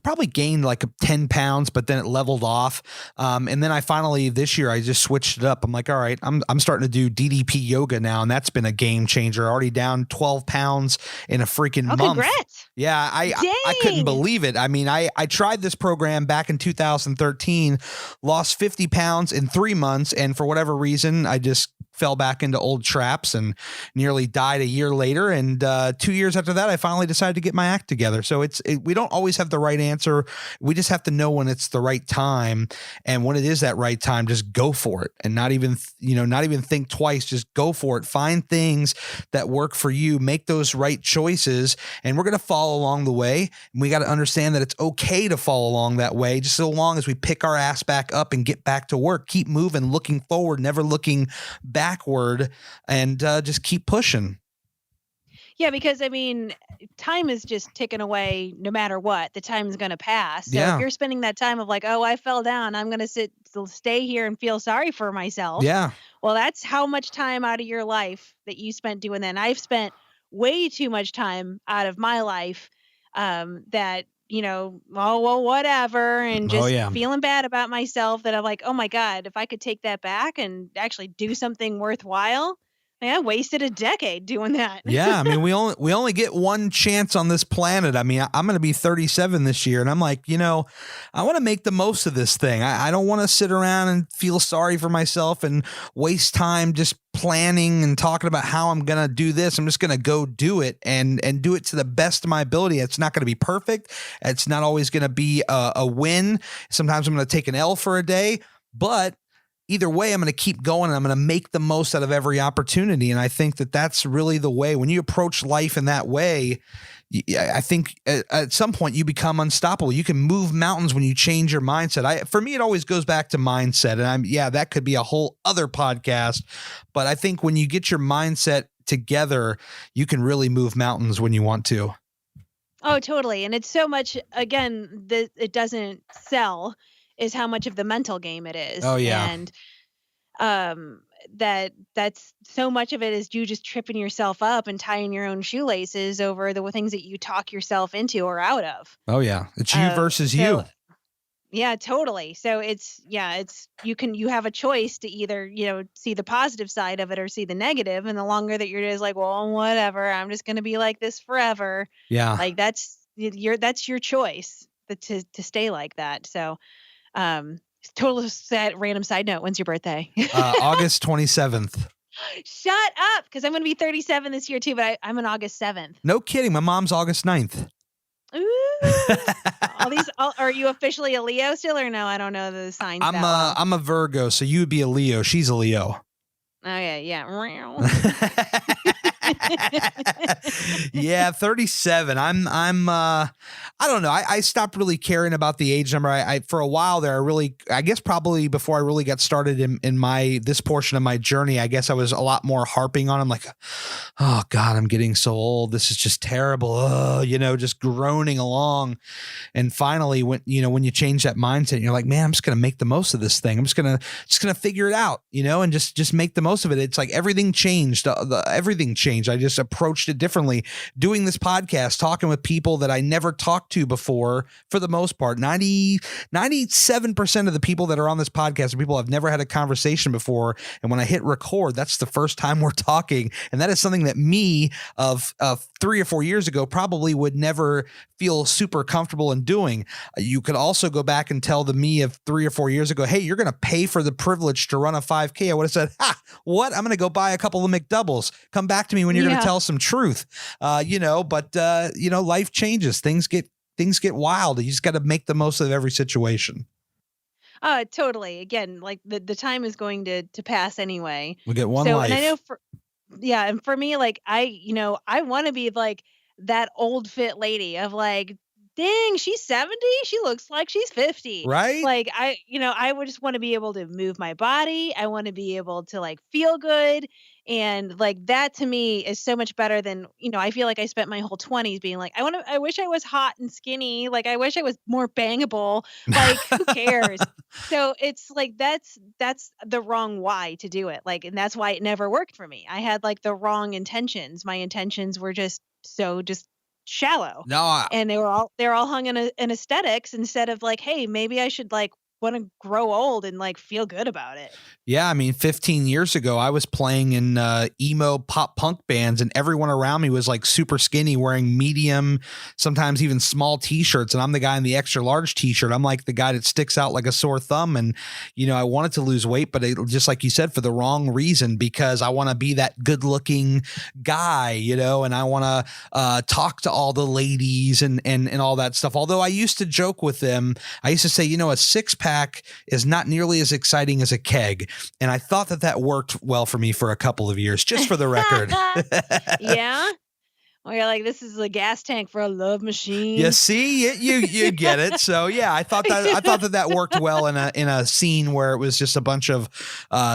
probably gained like 10 pounds, but then it leveled off. And then I finally this year I just switched it up. I'm like, all right, I'm starting to do DDP yoga now, and that's been a game changer. Already down 12 pounds in a freaking Oh, month. congrats. Yeah, I couldn't Dang. believe it. I mean, I tried this program back in 2013, lost 50 pounds in 3 months, and for whatever reason, I just fell back into old traps and nearly died a year later. And 2 years after that, I finally decided to get my act together. So we don't always have the right answer. We just have to know when it's the right time, and when it is that right time, just go for it and not even think twice. Just go for it. Find things that work for you. Make those right choices, and we're gonna follow along the way. And we got to understand that it's okay to follow along that way, just so long as we pick our ass back up and get back to work. Keep moving, looking forward, never looking backward, and just keep pushing. Yeah, because I mean, time is just ticking away no matter what. The time is gonna pass. So if Yeah. you're spending that time of like, oh, I fell down, I'm gonna stay here and feel sorry for myself. Yeah. Well, that's how much time out of your life that you spent doing that. And I've spent way too much time out of my life that, oh, well, whatever, and Oh just yeah. feeling bad about myself that I'm like, oh my God, if I could take that back and actually do something worthwhile, I wasted a decade doing that. Yeah, I mean, we only get one chance on this planet. I mean, I'm going to be 37 this year, and I'm like, I want to make the most of this thing. I don't want to sit around and feel sorry for myself and waste time just planning and talking about how I'm going to do this. I'm just going to go do it and do it to the best of my ability. It's not going to be perfect. It's not always going to be a win. Sometimes I'm going to take an L for a day, but either way, I'm going to keep going and I'm going to make the most out of every opportunity. And I think that that's really the way. When you approach life in that way, I think at some point you become unstoppable. You can move mountains when you change your mindset. For me, it always goes back to mindset. And that could be a whole other podcast. But I think when you get your mindset together, you can really move mountains when you want to. Oh, totally. And it's so much, again, it doesn't sell is how much of the mental game it is. Oh, yeah. And that's so much of it is you just tripping yourself up and tying your own shoelaces over the things that you talk yourself into or out of. Oh, yeah. It's you versus you. Yeah, totally. So you have a choice to either, see the positive side of it or see the negative. And the longer that you're just like, well, whatever, I'm just going to be like this forever. Yeah. Like that's your choice to stay like that. So, total sad random side note. When's your birthday? August 27th. Shut up. Cause I'm going to be 37 this year too, but I'm on August 7th. No kidding. My mom's August 9th. Ooh. Are you officially a Leo still or no? I don't know the signs. I'm a Virgo, so you would be a Leo. She's a Leo. Okay, yeah. Yeah, 37. I don't know. I stopped really caring about the age number. I for a while there, I guess probably before I really got started in this portion of my journey, I guess I was a lot more harping on. I'm like, oh God, I'm getting so old. This is just terrible. Just groaning along. And finally, when you change that mindset, you're like, man, I'm just going to make the most of this thing. I'm just going to figure it out, and just make the most of it. It's like everything changed. Everything changed. I just approached it differently. Doing this podcast, talking with people that I never talked to before, for the most part, 97% of the people that are on this podcast are people I've never had a conversation before. And when I hit record, that's the first time we're talking. And that is something that me of 3 or 4 years ago probably would never feel super comfortable in doing. You could also go back and tell the me of 3 or 4 years ago, hey, you're going to pay for the privilege to run a 5K. I would have said, what? I'm going to go buy a couple of McDoubles. Come back to me when you're going to tell some truth. But life changes. Things get wild. You just got to make the most of every situation. Totally. Again, like the time is going to pass anyway. We get one life. And I know and for me, like I want to be like that old fit lady of like, dang, she's 70. She looks like she's 50. Right. Like I would just want to be able to move my body. I want to be able to like feel good. And like that to me is so much better than, I feel like I spent my whole 20s being like, I wish I was hot and skinny. Like, I wish I was more bangable. Like, who cares? So it's like, that's the wrong why to do it. Like, and that's why it never worked for me. I had like the wrong intentions. My intentions were just shallow. No, and they're all hung in aesthetics instead of like, hey, maybe I should like want to grow old and like feel good about it. Yeah, I mean, 15 years ago, I was playing in emo pop punk bands, and everyone around me was like super skinny, wearing medium, sometimes even small T-shirts, and I'm the guy in the extra large T-shirt. I'm like the guy that sticks out like a sore thumb, and I wanted to lose weight, but just like you said, for the wrong reason, because I want to be that good-looking guy, and I want to talk to all the ladies and all that stuff. Although I used to joke with them, I used to say, a six-pack is not nearly as exciting as a keg. And I thought that worked well for me for a couple of years, just for the record. Yeah. Well, you're like, this is a gas tank for a love machine. You see, you get it. So yeah, I thought that worked well in a scene where it was just a bunch of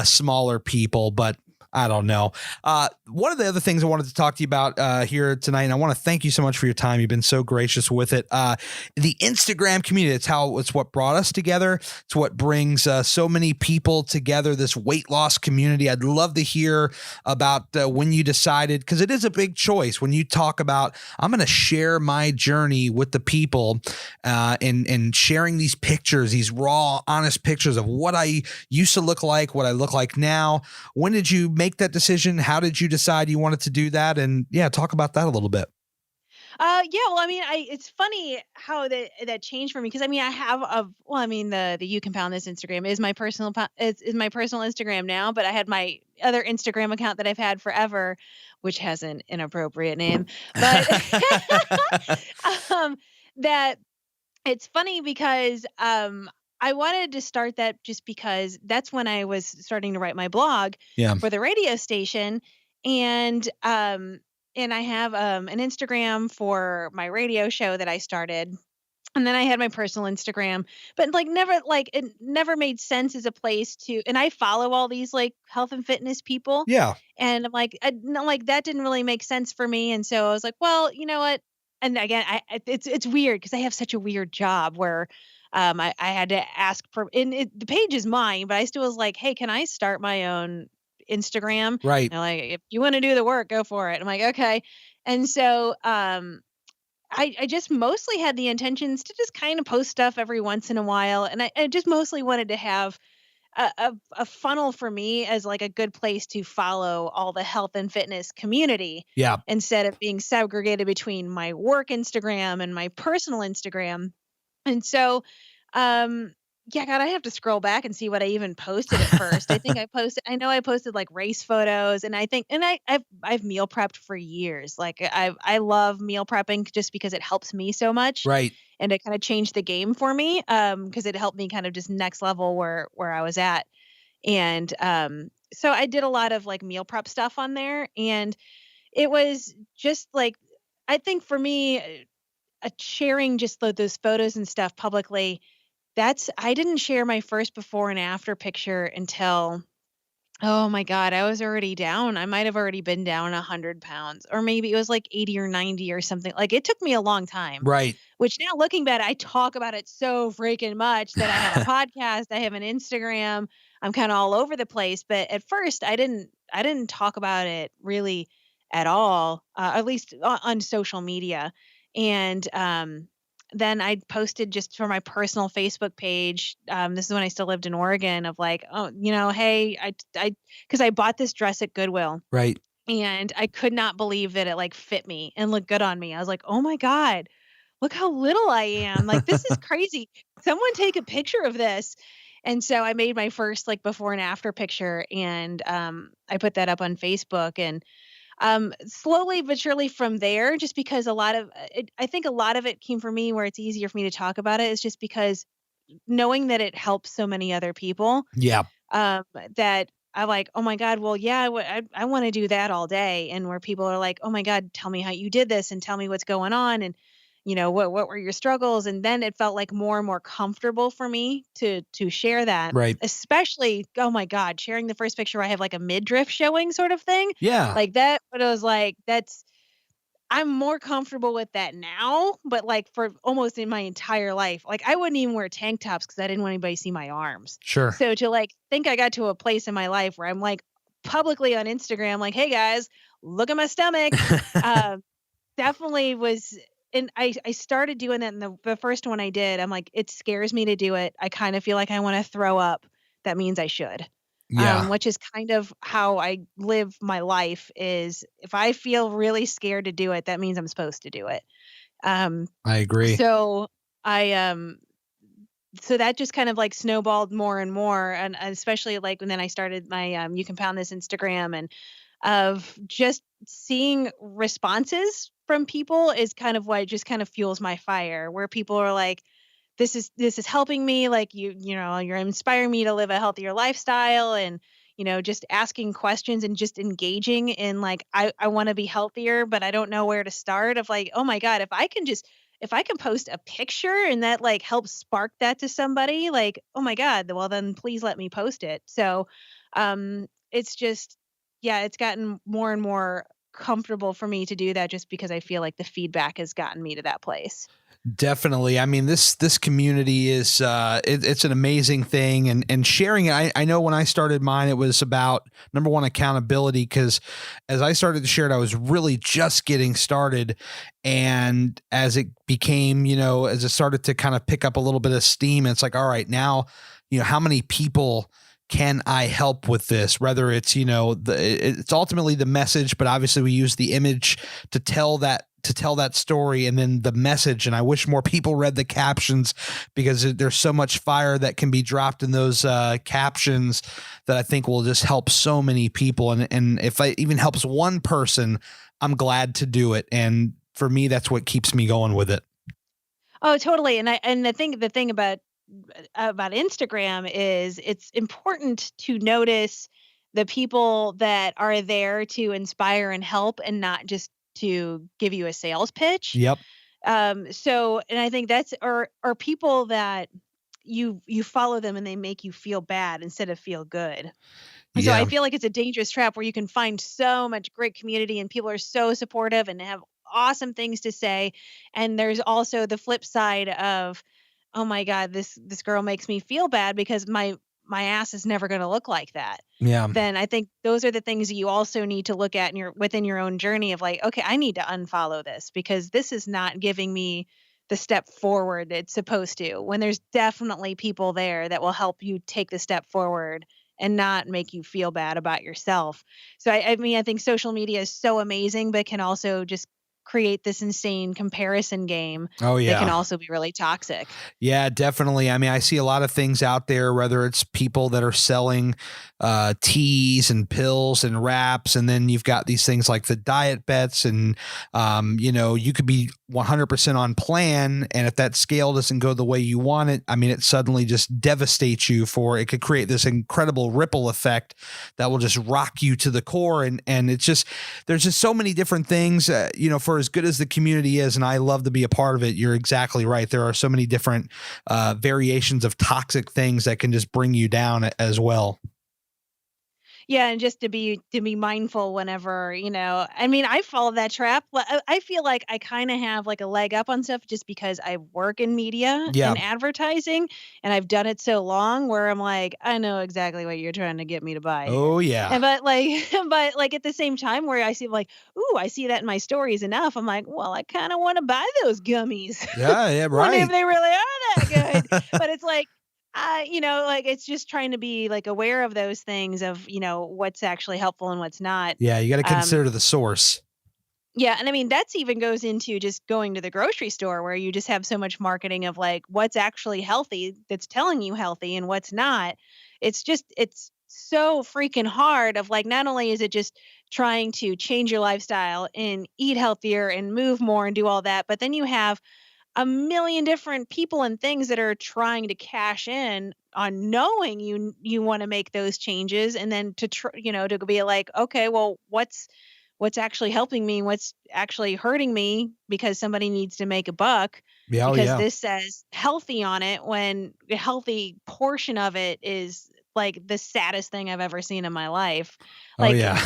smaller people. But I don't know. One of the other things I wanted to talk to you about here tonight, and I want to thank you so much for your time. You've been so gracious with it. The Instagram community, it's what brought us together. It's what brings so many people together, this weight loss community. I'd love to hear about when you decided, because it is a big choice when you talk about, I'm going to share my journey with the people and sharing these pictures, these raw, honest pictures of what I used to look like, what I look like now. When did you make that decision? How did you decide you wanted to do that? And yeah, talk about that a little bit. Yeah, well, I mean, it's funny how that changed for me because I mean, I have a well, I mean, the You Can Pound This Instagram is my personal is my personal Instagram now, but I had my other Instagram account that I've had forever, which has an inappropriate name, but um, that it's funny because I wanted to start that just because that's when I was starting to write my blog Yeah. for the radio station, and I have an Instagram for my radio show that I started. And then I had my personal Instagram, but it never made sense as a place to, and I follow all these like health and fitness people. Yeah. And I'm like, no, like that didn't really make sense for me. And so I was like, well, you know what? And again, it's weird because I have such a weird job where I had to ask for, and the page is mine, but I still was like, hey, can I start my own Instagram? Right. And like, if you want to do the work, go for it. I'm like, okay. And so, I just mostly had the intentions to just kind of post stuff every once in a while, and I just mostly wanted to have a funnel for me as like a good place to follow all the health and fitness community Yeah. instead of being segregated between my work Instagram and my personal Instagram. And so, um, yeah, God, I have to scroll back and see what I even posted at first. I know I posted like race photos and I've meal prepped for years. Like I love meal prepping just because it helps me so much Right. and it kind of changed the game for me. Cause it helped me kind of just next level where I was at. And, so I did a lot of like meal prep stuff on there and it was just like, I think for me, sharing just those photos and stuff publicly, I didn't share my first before and after picture until, oh my God, I was already down. I might have already been down 100 pounds, or maybe it was like 80 or 90 or something. Like it took me a long time, Right. which now looking back, I talk about it so freaking much that I have a podcast, I have an Instagram, I'm kind of all over the place. But at first I didn't talk about it really at all, at least on social media. And, then I posted just for my personal Facebook page. This is when I still lived in Oregon of like, oh, hey, because I bought this dress at Goodwill Right. and I could not believe that it like fit me and looked good on me. I was like, oh my God, look how little I am. Like, this is crazy. Someone take a picture of this. And so I made my first like before and after picture and I put that up on Facebook and slowly but surely from there, just because I think a lot of it came from me where it's easier for me to talk about it is just because knowing that it helps so many other people, Yeah. um, that I like, oh my God, well, yeah, I want to do that all day. And where people are like, oh my God, tell me how you did this and tell me what's going on. And, what were your struggles? And then it felt like more and more comfortable for me to share that, Right. especially, oh my God, sharing the first picture, I have like a midriff showing sort of thing Yeah. like that. But I was like, I'm more comfortable with that now, but like for almost in my entire life, like I wouldn't even wear tank tops because I didn't want anybody to see my arms. Sure. So to like think I got to a place in my life where I'm like publicly on Instagram, like, hey guys, look at my stomach. Um, definitely was. And I started doing that in the first one I did. I'm like, it scares me to do it. I kind of feel like I want to throw up. That means I should. Yeah. Which is kind of how I live my life is if I feel really scared to do it, that means I'm supposed to do it. Um, I agree. so I so that just kind of like snowballed more and more, and especially like when then I started my You Can Pound This Instagram and of just seeing responses from people is kind of what just kind of fuels my fire, where people are like, this is helping me, like you're inspiring me to live a healthier lifestyle and just asking questions and just engaging in like I want to be healthier but I don't know where to start of like, oh my God, if I can post a picture and that like helps spark that to somebody, like, oh my God, well then please let me post it. So it's just yeah, it's gotten more and more comfortable for me to do that just because I feel like the feedback has gotten me to that place. Definitely. I mean, this community is it's an amazing thing, and sharing it. I know when I started mine, it was about number one, accountability, because as I started to share it, I was really just getting started, and as it became, as it started to kind of pick up a little bit of steam, it's like, all right, now, how many people can I help with this? Whether it's, it's ultimately the message, but obviously we use the image to tell that story, and then the message. And I wish more people read the captions, because there's so much fire that can be dropped in those captions that I think will just help so many people. And if it even helps one person, I'm glad to do it. And for me, that's what keeps me going with it. Oh, totally. And the thing about Instagram is it's important to notice the people that are there to inspire and help and not just to give you a sales pitch. Yep. So and I think that's or people that you follow them and they make you feel bad instead of feel good. So I Yeah. feel like it's a dangerous trap where you can find so much great community and people are so supportive and have awesome things to say. And there's also the flip side of, oh my God, this girl makes me feel bad because my ass is never going to look like that. Yeah. Then I think those are the things that you also need to look at in your within your own journey of like, okay, I need to unfollow this because this is not giving me the step forward it's supposed to. When there's definitely people there that will help you take the step forward and not make you feel bad about yourself. So I mean, I think social media is so amazing, but can also just create this insane comparison game Oh that can yeah. also be really toxic. Yeah, definitely. I mean, I see a lot of things out there, whether it's people that are selling teas and pills and wraps, and then you've got these things like the diet bets, and you could be 100% on plan, and if that scale doesn't go the way you want it, I mean, it suddenly just devastates you. For it could create this incredible ripple effect that will just rock you to the core, and it's just there's just so many different things. For as good as the community is, and I love to be a part of it, you're exactly right. There are so many different variations of toxic things that can just bring you down as well. Yeah, and just to be mindful whenever, I mean, I follow that trap. I feel like I kinda have, like, a leg up on stuff just because I work in media Yeah. and advertising, and I've done it so long where I'm like, "I know exactly what you're trying to get me to buy here." Oh yeah. And but, like but, like, at the same time where I see, like, "Ooh, I see that in my stories enough," I'm like, "Well, I kinda wanna buy those gummies." Yeah. Yeah. Wonder if Right. they really are that good. But it's like, like it's just trying to be like aware of those things of, what's actually helpful and what's not. Yeah. You got to Um, consider the source. yeah, and I mean that's even goes into just going to the grocery store where you just have so much marketing of like what's actually healthy that's telling you healthy and what's not. It's so freaking hard of like not only is it just trying to change your lifestyle and eat healthier and move more and do all that, but then you have a million different people and things that are trying to cash in on knowing you want to make those changes and then to be like okay well what's actually helping me what's actually hurting me because somebody needs to make a buck Yeah. Oh because yeah. this says healthy on it when the healthy portion of it is like the saddest thing I've ever seen in my life. Oh Like, yeah.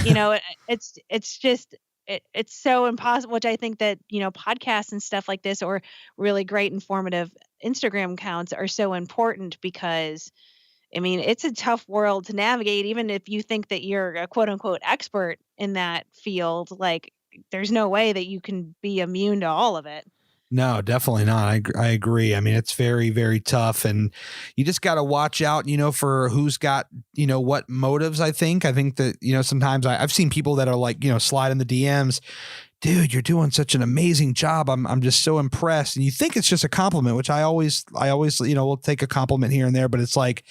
it's just it's so impossible, which I think that, podcasts and stuff like this or really great informative Instagram accounts are so important because I mean, it's a tough world to navigate even if you think that you're a quote unquote expert in that field, like there's no way that you can be immune to all of it. No, definitely not. I agree. I mean, it's very, very tough, and you just got to watch out, for who's got, what motives. I think that, sometimes I've seen people that are like, slide in the DMs, dude, you're doing such an amazing job. I'm just so impressed. And you think it's just a compliment, which I always, will take a compliment here and there, but it's like,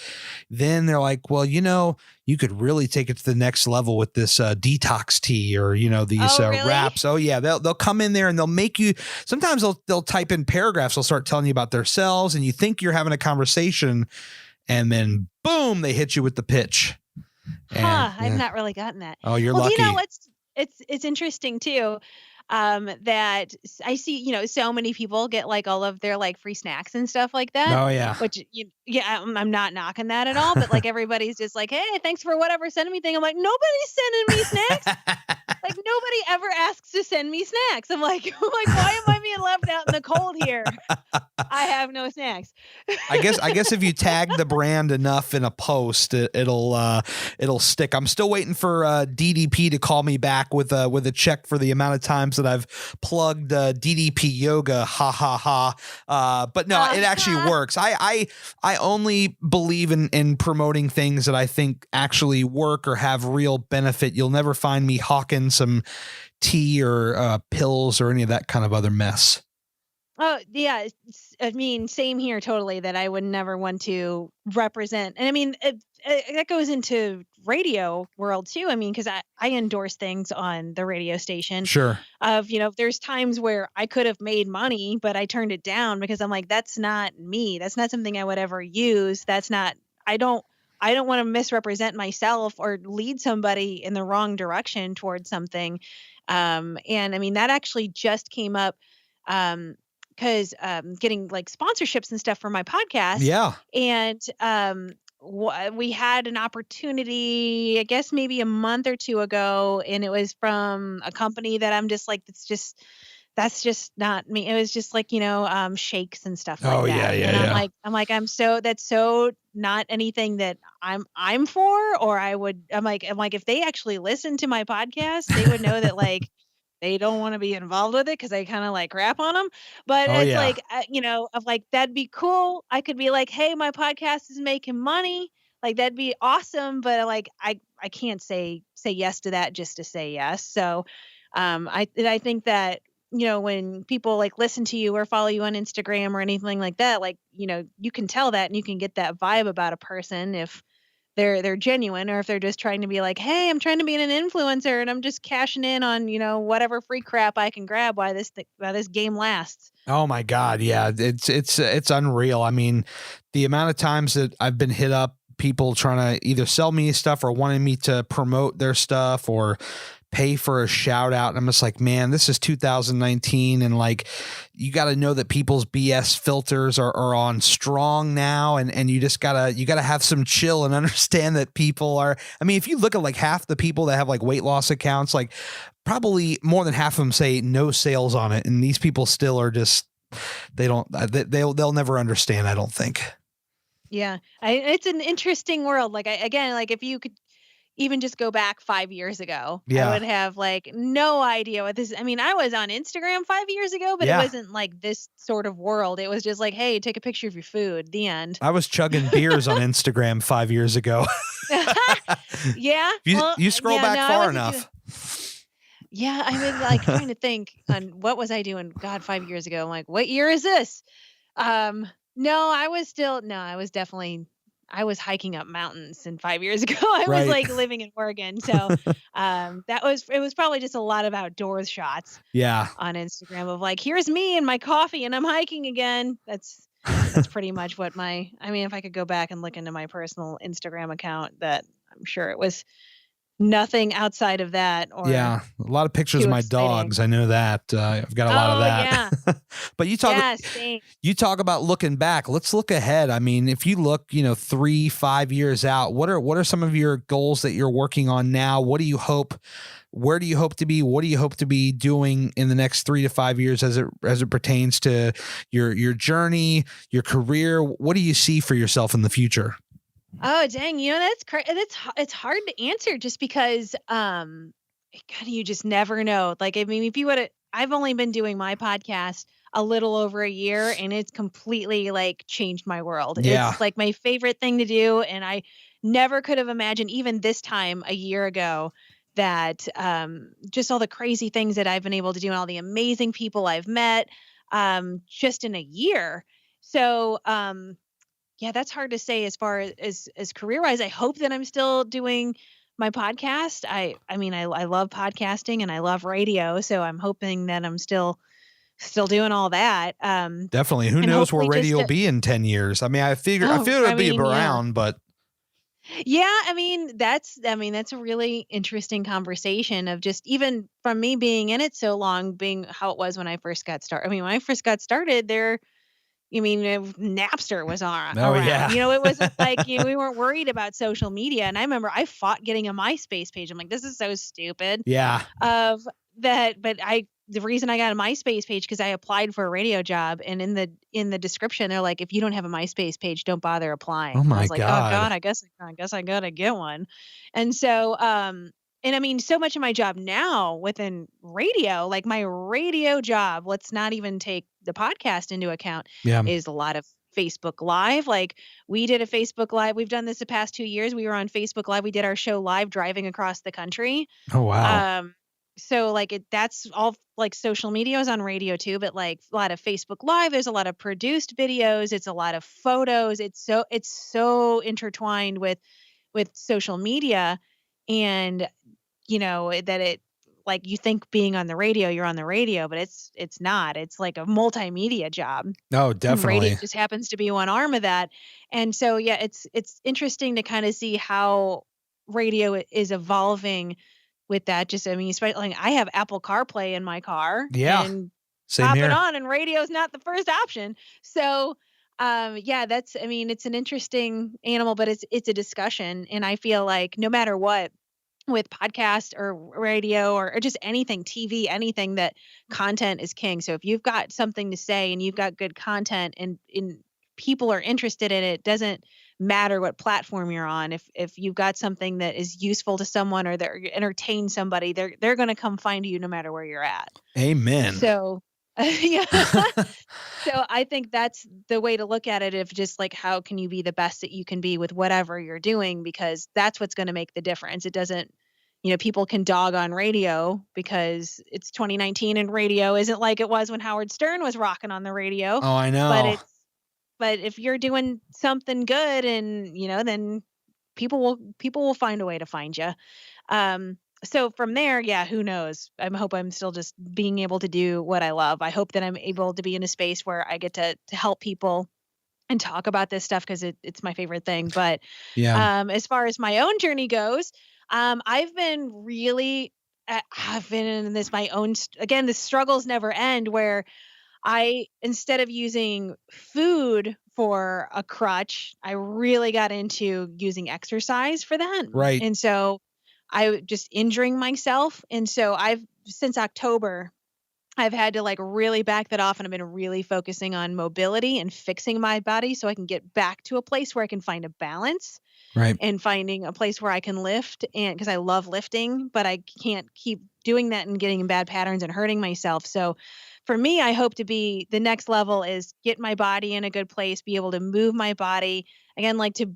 then they're like, well, you could really take it to the next level with this detox tea or, these Oh, really? wraps. Oh yeah. They'll come in there and they'll make you, sometimes they'll type in paragraphs. They'll start telling you about themselves and you think you're having a conversation and then boom, they hit you with the pitch. And Huh, I've yeah. not really gotten that. Oh, you're Well, do you know lucky. what's it's interesting too. that I see, so many people get like all of their like free snacks and stuff like that, Oh yeah. which yeah, I'm not knocking that at all, but like everybody's just like, hey, thanks for whatever sending me thing. I'm like, nobody's sending me snacks. Like nobody ever asks to send me snacks. I'm like, why am I being left out in the cold here? I have no snacks. I guess if you tag the brand enough in a post, it'll stick. I'm still waiting for DDP to call me back with a check for the amount of times that I've plugged DDP Yoga. Ha ha ha. But no, it actually works. I only believe in promoting things that I think actually work or have real benefit. You'll never find me hawking some tea or pills or any of that kind of other mess. Oh, yeah. I mean, same here, totally, that I would never want to represent. And I mean, that goes into radio world too. I mean, because I endorse things on the radio station Sure. of, there's times where I could have made money, but I turned it down because I'm like, that's not me. That's not something I would ever use. That's not, I don't want to misrepresent myself or lead somebody in the wrong direction towards something. And I mean, that actually just came up. Because getting like sponsorships and stuff for my podcast. Yeah. And we had an opportunity, I guess maybe a month or two ago, and it was from a company that I'm just like, that's just not me. It was just like, shakes and stuff like Oh, that. yeah, And yeah. that's so not anything that I'm for, or I'm like, if they actually listen to my podcast, they would know that like, they don't want to be involved with it because I kind of like crap on them. But Oh it's yeah. like, of like, that'd be cool. I could be like, hey, my podcast is making money. Like, that'd be awesome. But like, I can't say yes to that just to say yes. So I think that, when people like listen to you or follow you on Instagram or anything like that, like, you can tell that and you can get that vibe about a person if they're genuine, or if they're just trying to be like, hey, I'm trying to be an influencer and I'm just cashing in on, whatever free crap I can grab while this game lasts. Oh my God. Yeah. It's unreal. I mean, the amount of times that I've been hit up, people trying to either sell me stuff or wanting me to promote their stuff or pay for a shout out. And I'm just like, man, this is 2019. And like, you got to know that people's BS filters are on strong now. And you just gotta have some chill and understand that people are, I mean, if you look at like half the people that have like weight loss accounts, like probably more than half of them say no sales on it. And these people still are just, they'll never understand. I don't think. Yeah. It's an interesting world. Like again, like if you could even just go back 5 years ago, I Yeah. would have like no idea what this. I mean, I was on Instagram 5 years ago, but it Yeah. wasn't like this sort of world. It was just like, hey, take a picture of your food. The end. I was chugging beers on Instagram 5 years ago. Yeah. You scroll yeah, back no, far enough. Yeah, I mean, like trying to think on what was I doing? God, 5 years ago. I'm like, what year is this? No, I was definitely, I was hiking up mountains, and 5 years ago, I was Right. like living in Oregon. So, it was probably just a lot of outdoors shots Yeah. on Instagram of like, here's me and my coffee, and I'm hiking again. That's pretty much what I mean, if I could go back and look into my personal Instagram account, that I'm sure it was nothing outside of that or Yeah. A lot of pictures of too my exciting. dogs. I know that. I've got a lot of Oh, that. yeah. But Yeah, same. you talk about looking back. Let's look ahead. I mean, if you look, 3-5 years out, what are some of your goals that you're working on now? What do you hope? Where do you hope to be? What do you hope to be doing in the next 3 to 5 years as it pertains to your journey, your career? What do you see for yourself in the future? Oh, dang, it's hard to answer just because kind of you just never know. Like, I mean, if you would I've only been doing my podcast a little over a year, and it's completely like changed my world. Yeah. It's like my favorite thing to do, and I never could have imagined even this time a year ago that just all the crazy things that I've been able to do and all the amazing people I've met just in a year. So, yeah, that's hard to say as far as career-wise. I hope that I'm still doing my podcast. I mean, I love podcasting and I love radio, so I'm hoping that I'm still doing all that. Definitely. Who And knows where hopefully just radio will be in 10 years? I mean, I feel oh, it'll I be mean, yeah. around, but Yeah, that's a really interesting conversation of just even from me being in it so long, being how it was when I first got started. I mean, when I first got started there, Napster was Oh around. yeah. It wasn't like, we weren't worried about social media. And I remember I fought getting a MySpace page. I'm like, this is so stupid. Yeah. Of that, but the reason I got a MySpace page because I applied for a radio job, and in the description they're like, if you don't have a MySpace page, don't bother Oh applying. And I my was like, oh God. God, I guess I gotta get one. And so and I mean, so much of my job now within radio, like my radio job, let's not even take the podcast into account, Yeah. is a lot of Facebook Live. Like we did a Facebook Live. We've done this the past 2 years. We were on Facebook Live. We did our show live driving across the country. Oh wow. um, so like that's all like social media is on radio too, but like a lot of Facebook Live, there's a lot of produced videos, it's a lot of photos. It's so intertwined with social media. And that it like you think being on the radio, you're on the radio, but it's not. It's like a multimedia job. No, And radio definitely. just happens to be one arm of that. And so yeah, it's interesting to kind of see how radio is evolving with that. Just I mean, especially like, I have Apple CarPlay in my car Yeah. and Same pop it here. on and radio's not the first option. So yeah, that's I mean, it's an interesting animal, but it's a discussion. And I feel like no matter what, with podcast or radio or just anything, TV, anything, that content is king. So if you've got something to say and you've got good content and people are interested in it, doesn't matter what platform you're on. If you've got something that is useful to someone or that entertain somebody, they're going to come find you no matter where you're at. Amen. So yeah. So I think that's the way to look at it, of just like how can you be the best that you can be with whatever you're doing, because that's what's going to make the difference. It doesn't, people can dog on radio because it's 2019 and radio isn't like it was when Howard Stern was rocking on the radio, Oh, I but know. if you're doing something good, and then people will find a way to find you. So from there, yeah, who knows? I hope I'm still just being able to do what I love. I hope that I'm able to be in a space where I get to help people and talk about this stuff because it's my favorite thing. But Yeah. as far as my own journey goes, I've been really I've been in this my own again, the struggles never end, where instead of using food for a crutch, I really got into using exercise for that. Right. And so I just injuring myself. And so since October, I've had to like really back that off, and I've been really focusing on mobility and fixing my body so I can get back to a place where I can find a balance Right. and finding a place where I can lift, and because I love lifting, but I can't keep doing that and getting in bad patterns and hurting myself. So for me, I hope to be the next level is get my body in a good place, be able to move my body again, like to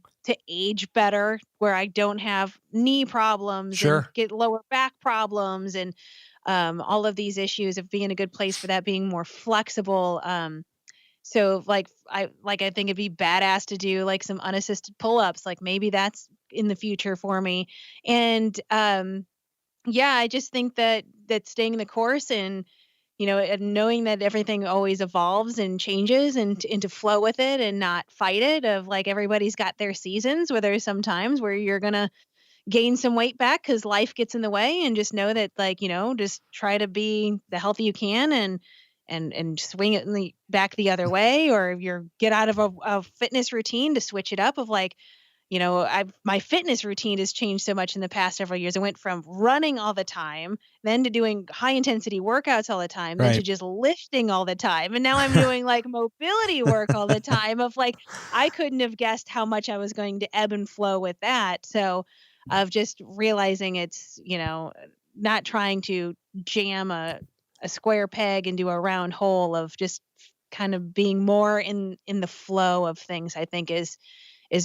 age better where I don't have knee problems and Sure. get lower back problems and all of these issues, of being in a good place for that, being more flexible. So I think it'd be badass to do like some unassisted pull-ups. Like maybe that's in the future for me. And yeah, I just think that staying the course and and knowing that everything always evolves and changes, and to flow with it and not fight it, of like everybody's got their seasons where there's some times where you're gonna gain some weight back because life gets in the way, and just know that like just try to be the healthy you can, and swing it back the other way, or you're get out of a fitness routine to switch it up, of like I've my fitness routine has changed so much in the past several years. I went from running all the time, then to doing high intensity workouts all the time, then to Right. just lifting all the time. And now I'm doing like mobility work all the time, of like I couldn't have guessed how much I was going to ebb and flow with that. So of just realizing it's, not trying to jam a square peg into a round hole, of just kind of being more in the flow of things, I think is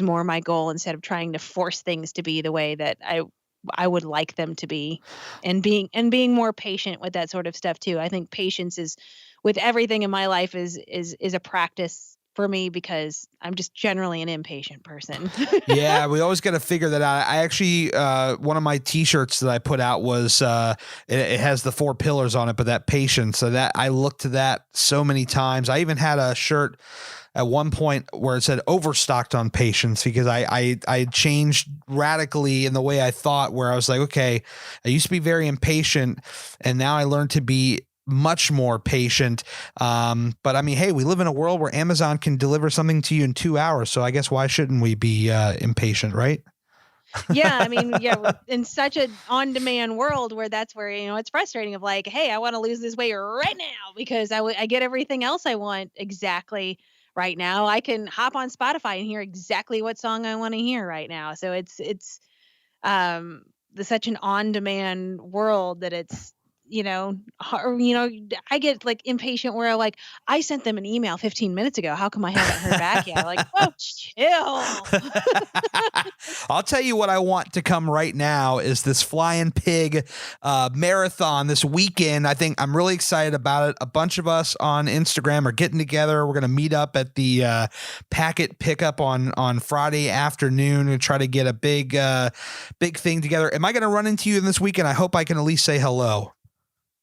more my goal, instead of trying to force things to be the way that I would like them to be, and being more patient with that sort of stuff too. I think patience is with everything in my life is a practice for me because I'm just generally an impatient person. Yeah, we always got to figure that out. I actually, one of my T-shirts that I put out was, it has the 4 pillars on it, but that patience. So that I looked to that so many times. I even had a shirt at one point where it said overstocked on patience because I changed radically in the way I thought, where I was like, okay, I used to be very impatient and now I learned to be much more patient. But I mean, hey, we live in a world where Amazon can deliver something to you in 2 hours. So I guess why shouldn't we be impatient, right? Yeah, I mean, yeah, we're in such an on-demand world where that's where, it's frustrating of like, hey, I want to lose this weight right now because I get everything else I want exactly right now. I can hop on Spotify and hear exactly what song I want to hear right now. So it's um such an on-demand world that it's I get like impatient where I sent them an email 15 minutes ago. How come I haven't heard back yet? Like, whoa, chill. I'll tell you what I want to come right now is this Flying Pig marathon this weekend. I think I'm really excited about it. A bunch of us on Instagram are getting together. We're going to meet up at the packet pickup on Friday afternoon and try to get a big thing together. Am I going to run into you this weekend? I hope I can at least say hello.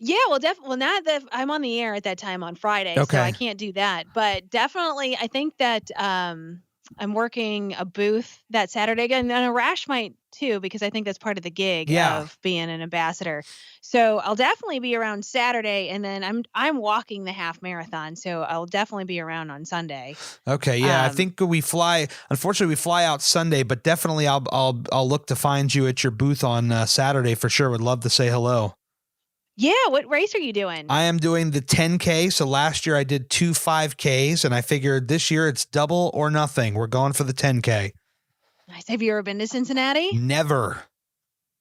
Yeah, well, definitely. Well, not that I'm on the air at that time on Friday, so Okay. I can't do that. But definitely, I think that I'm working a booth that Saturday again, and Arash might too, because I think that's part of the gig of being an ambassador. So I'll definitely be around Saturday, and then I'm walking the half marathon, so I'll definitely be around on Sunday. Okay, yeah, I think we fly. Unfortunately, we fly out Sunday, but definitely I'll look to find you at your booth on Saturday for sure. Would love to say hello. Yeah, what race are you doing? I am doing the 10K. So last year I did 2 5Ks, and I figured this year it's double or nothing. We're going for the 10K. Nice. Have you ever been to Cincinnati? Never.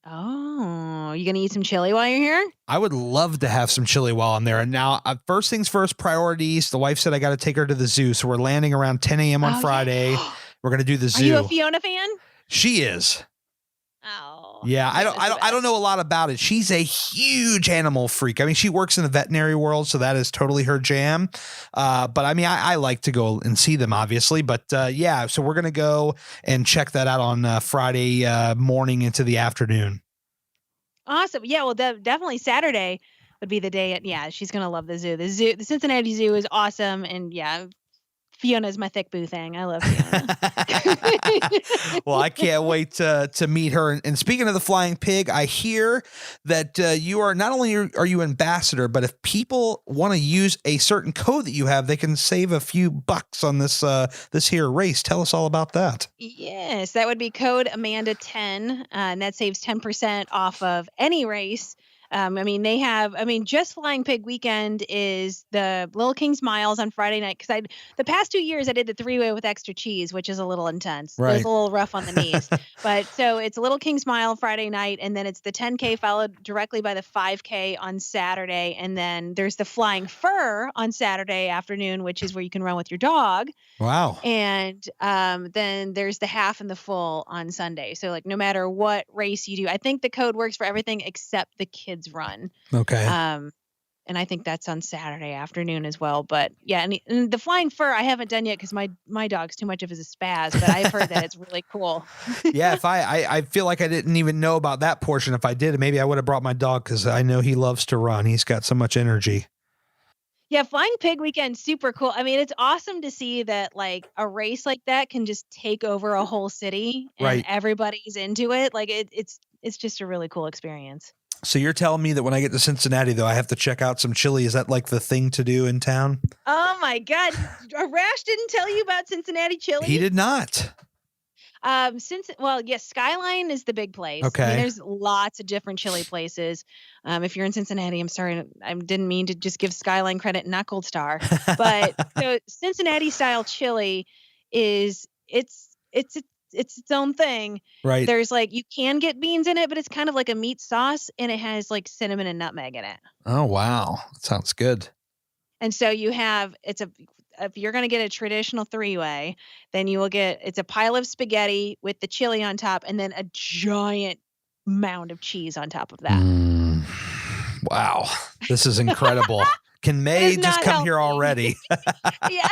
Oh, you gonna eat some chili while you're here? I would love to have some chili while I'm there. And now, first things first, priorities. The wife said I got to take her to the zoo, so we're landing around 10 a.m. on Friday. Yeah. We're gonna do the zoo. Are you a Fiona fan? She is. Oh. Yeah, I don't know a lot about it. She's a huge animal freak. I mean, she works in the veterinary world, so that is totally her jam. But I mean, I like to go and see them, obviously. But yeah, so we're gonna go and check that out on Friday morning into the afternoon. Awesome. Yeah, well, definitely Saturday would be the day. Yeah, she's gonna love the zoo. The Cincinnati Zoo is awesome, and yeah, Fiona's my thick boo thing. I love Fiona. Well, I can't wait to meet her. And speaking of the Flying Pig, I hear that you are not only are you ambassador, but if people want to use a certain code that you have, they can save a few bucks on this here race. Tell us all about that. Yes, that would be code Amanda10, and that saves 10% off of any race. I mean, just Flying Pig weekend is the Little King's Miles on Friday night. Cause the past 2 years I did the 3-way with extra cheese, which is a little intense. Right. It was a little rough on the knees, but so it's Little King's Mile Friday night. And then it's the 10K followed directly by the 5K on Saturday. And then there's the Flying Fur on Saturday afternoon, which is where you can run with your dog. Wow. And then there's the half and the full on Sunday. So like no matter what race you do, I think the code works for everything except the kids run. Okay. And I think that's on Saturday afternoon as well. But yeah, and the Flying Fur I haven't done yet because my dog's too much of a spaz, but I've heard that it's really cool. Yeah, if I feel like I didn't even know about that portion. If I did, maybe I would have brought my dog because I know he loves to run. He's got so much energy. Yeah, Flying Pig weekend, super cool. I mean, it's awesome to see that like a race like that can just take over a whole city and Right. everybody's into it. Like it's just a really cool experience. So you're telling me that when I get to Cincinnati, though, I have to check out some chili. Is that like the thing to do in town? Oh my God. Arash didn't tell you about Cincinnati chili? He did not. Yes, Skyline is the big place. Okay. I mean, there's lots of different chili places. If you're in Cincinnati, I'm sorry, I didn't mean to just give Skyline credit and not Gold Star. But so Cincinnati style chili is it's its own thing. Right. There's like you can get beans in it, but it's kind of like a meat sauce and it has like cinnamon and nutmeg in it. Oh wow. That sounds good. And so you have if you're going to get a traditional 3-way, then you will get it's a pile of spaghetti with the chili on top and then a giant mound of cheese on top of that. Wow. This is incredible. Can It is May just not come here healthy. already? Yeah.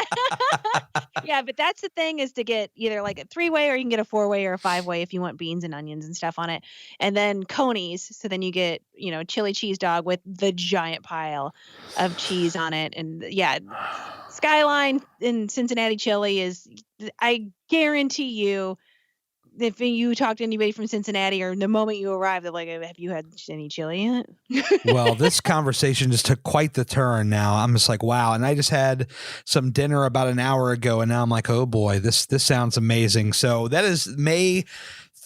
Yeah, but that's the thing is to get either like a 3-way or you can get a 4-way or a 5-way if you want beans and onions and stuff on it. And then conies, so then you get, chili cheese dog with the giant pile of cheese on it. And yeah, Skyline in Cincinnati chili is, I guarantee you, if you talk to anybody from Cincinnati or the moment you arrive, they're like, have you had any chili yet? Well, this conversation just took quite the turn now. I'm just like, wow. And I just had some dinner about an hour ago, and now I'm like, oh boy, this sounds amazing. So that is May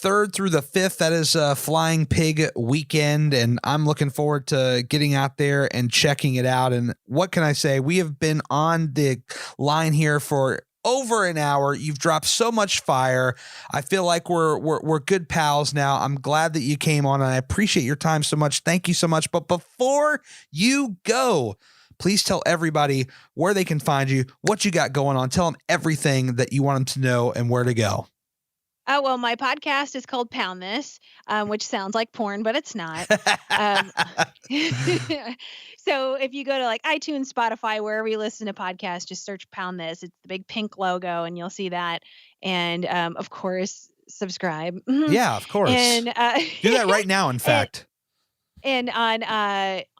3rd through the 5th. That is Flying Pig weekend, and I'm looking forward to getting out there and checking it out. And what can I say? We have been on the line here for over an hour. You've dropped so much fire. I feel like we're good pals now. I'm glad that you came on, and I appreciate your time so much. Thank you so much. But before you go, please tell everybody where they can find you, what you got going on. Tell them everything that you want them to know and where to go. Oh, well, my podcast is called Pound This, which sounds like porn, but it's not. So if you go to like iTunes, Spotify, wherever you listen to podcasts, just search Pound This. It's the big pink logo and you'll see that. And of course, subscribe. Yeah, of course. And do that right now, in fact. And on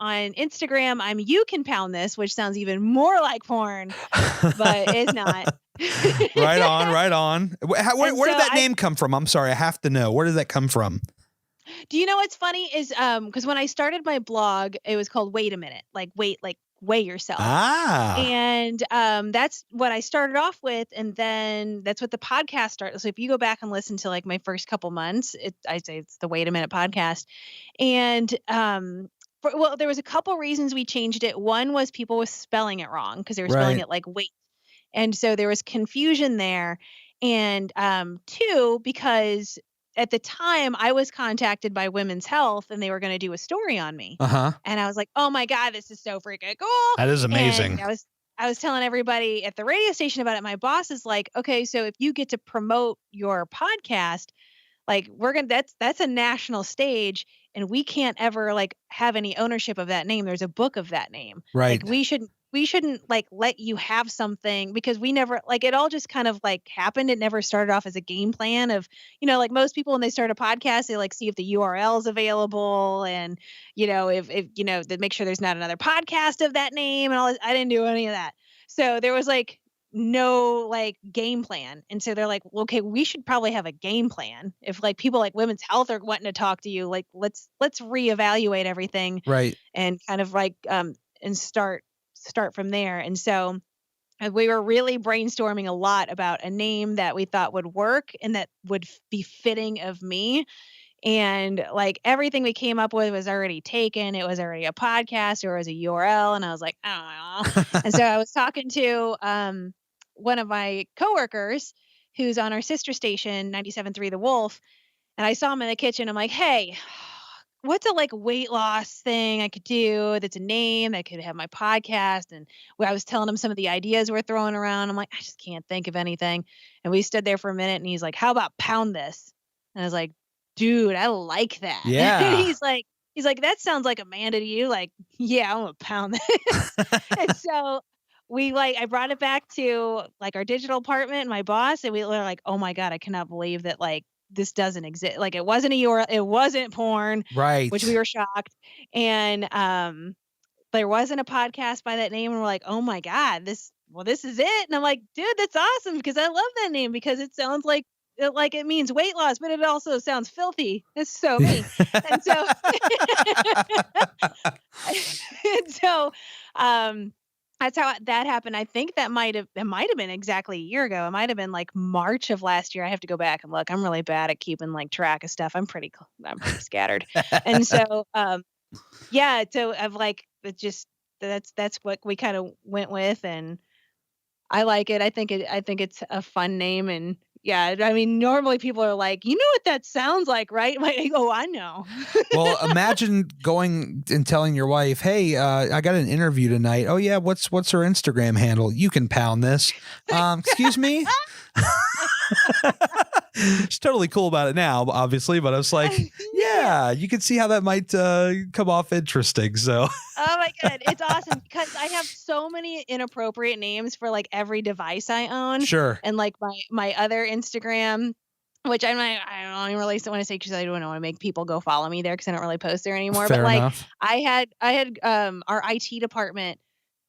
Instagram, I'm You Can Pound This, which sounds even more like porn, but it's not. Right on. Where did that name come from? I'm sorry, I have to know. Where did that come from? Do you know what's funny is because when I started my blog, it was called Wait a Minute, like weigh yourself. And that's what I started off with, and then that's what the podcast started. So if you go back and listen to like my first couple months, I'd say it's the Wait a Minute podcast. And there was a couple reasons we changed it. One was people were spelling it wrong because they were spelling it like wait. And so there was confusion there. And 2, because at the time I was contacted by Women's Health and they were going to do a story on me. And I was like, oh my God, this is so freaking cool. That is amazing. And I was telling everybody at the radio station about it. My boss is like, okay, so if you get to promote your podcast, like that's a national stage and we can't ever like have any ownership of that name. There's a book of that name. Right. Like we shouldn't like let you have something because we never like it all just kind of like happened. It never started off as a game plan of, like most people when they start a podcast, they like see if the URL is available and, if they make sure there's not another podcast of that name and all this. I didn't do any of that. So there was like no like game plan. And so they're like, well, okay, we should probably have a game plan. If like people like Women's Health are wanting to talk to you, like let's reevaluate everything. Right. And kind of like and start from there. And so we were really brainstorming a lot about a name that we thought would work and that would be fitting of me. And like everything we came up with was already taken. It was already a podcast or it was a URL. And I was like, I don't know. And so I was talking to one of my coworkers who's on our sister station, 97.3 The Wolf. And I saw him in the kitchen. I'm like, hey, what's a like weight loss thing I could do that's a name that could have my podcast? And I was telling him some of the ideas we're throwing around. I'm like, I just can't think of anything. And we stood there for a minute and he's like, how about Pound This? And I was like, dude, I like that. Yeah. And he's like, that sounds like Amanda to you. Like, yeah, I'm gonna pound this. And so I brought it back to like our digital department and my boss. And we were like, oh my God, I cannot believe that like this doesn't exist. Like it wasn't a URL, it wasn't porn. Right. Which we were shocked. And there wasn't a podcast by that name. And we're like, oh my God, this is it. And I'm like, dude, that's awesome because I love that name because it sounds like it means weight loss, but it also sounds filthy. It's so me. And so, that's how that happened. I think it might have been exactly a year ago. It might have been like March of last year. I have to go back and look. I'm really bad at keeping like track of stuff. I'm pretty scattered. And so, yeah, so I've like, it just, that's what we kind of went with. And I like it. I think it's a fun name. And yeah, I mean, normally people are like, you know what that sounds like, right? Like, oh, I know. Well, imagine going and telling your wife, hey, I got an interview tonight. Oh yeah. What's her Instagram handle? You Can Pound This. Excuse me. She's totally cool about it now, obviously, but I was like, yeah, you can see how that might come off interesting. So, Oh my God. It's awesome because I have so many inappropriate names for like every device I own. sure. And like my other Instagram, which I don't even really want to say because I don't want to make people go follow me there because I don't really post there anymore. Fair But like enough. I had our IT department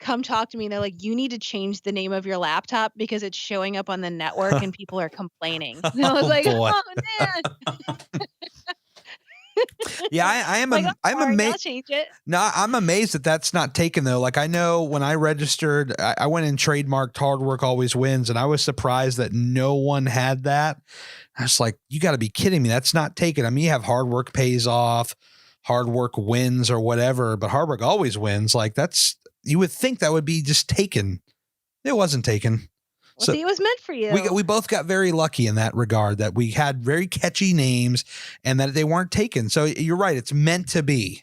come talk to me. They're like, you need to change the name of your laptop because it's showing up on the network and people are complaining. And I was Oh, like, boy. oh man. Yeah, I am. Like, I'm sorry, I'll amazed. change it. No, I'm amazed that that's not taken though. Like I know when I registered, I went and trademarked "Hard Work Always Wins," and I was surprised that no one had that. I was like, you got to be kidding me! That's not taken. I mean, you have "Hard Work Pays Off," "Hard Work Wins" or whatever, but "Hard Work Always Wins." Like that's, you would think that would be just taken. It wasn't taken. Well, see, it was meant for you. We both got very lucky in that regard, that we had very catchy names and that they weren't taken. So you're right. It's meant to be.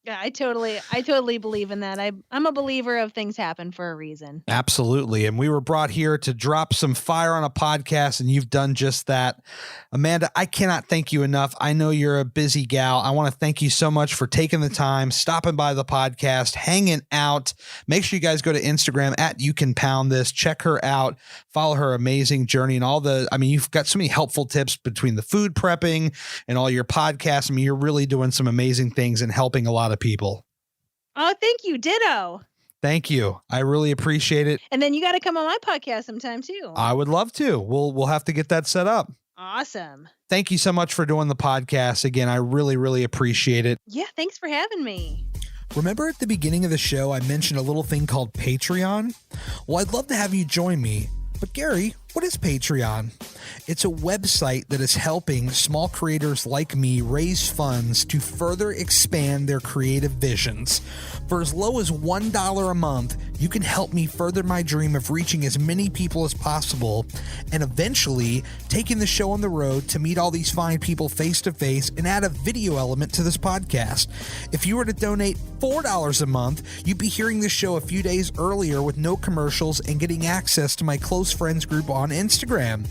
Yeah, I totally believe in that. I'm a believer of things happen for a reason. Absolutely. And we were brought here to drop some fire on a podcast, and you've done just that. Amanda, I cannot thank you enough. I know you're a busy gal. I want to thank you so much for taking the time, stopping by the podcast, hanging out. Make sure you guys go to Instagram at You Can Pound This. Check her out. Follow her amazing journey and you've got so many helpful tips between the food prepping and all your podcasts. I mean, you're really doing some amazing things and helping a lot of people. Oh, thank you. Ditto. Thank you. I really appreciate it. And then you got to come on my podcast sometime too. I would love to. We'll have to get that set up. Awesome. Thank you so much for doing the podcast. Again, I really, really appreciate it. Yeah, thanks for having me. Remember at the beginning of the show, I mentioned a little thing called Patreon? Well, I'd love to have you join me. But Gary, what is Patreon? It's a website that is helping small creators like me raise funds to further expand their creative visions. For as low as $1 a month, you can help me further my dream of reaching as many people as possible and eventually taking the show on the road to meet all these fine people face to face and add a video element to this podcast. If you were to donate $4 a month, you'd be hearing the show a few days earlier with no commercials and getting access to my close friends group on Instagram.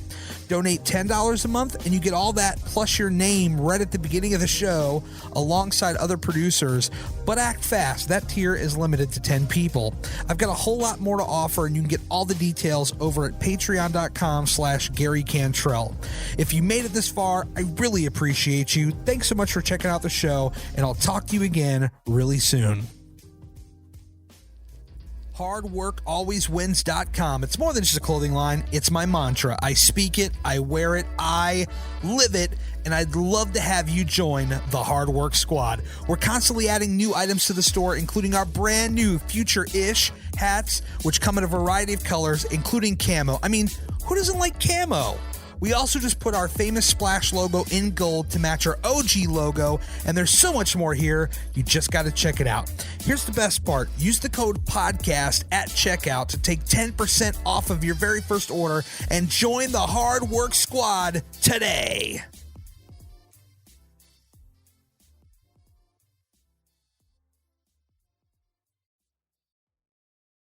Donate $10 a month and you get all that plus your name right at the beginning of the show alongside other producers. But act fast. That tier is limited to 10 people. I've got a whole lot more to offer, and you can get all the details over at patreon.com/Gary Cantrell. If you made it this far, I really appreciate you. Thanks so much for checking out the show, and I'll talk to you again really soon. HardWorkAlwaysWins.com. It's more than just a clothing line. It's my mantra. I speak it, I wear it, I live it, and I'd love to have you join the Hard Work Squad. We're constantly adding new items to the store, including our brand new Future-ish hats, which come in a variety of colors, including camo. I mean, who doesn't like camo? We also just put our famous Splash logo in gold to match our OG logo, and there's so much more here. You just got to check it out. Here's the best part. Use the code PODCAST at checkout to take 10% off of your very first order and join the Hard Work Squad today.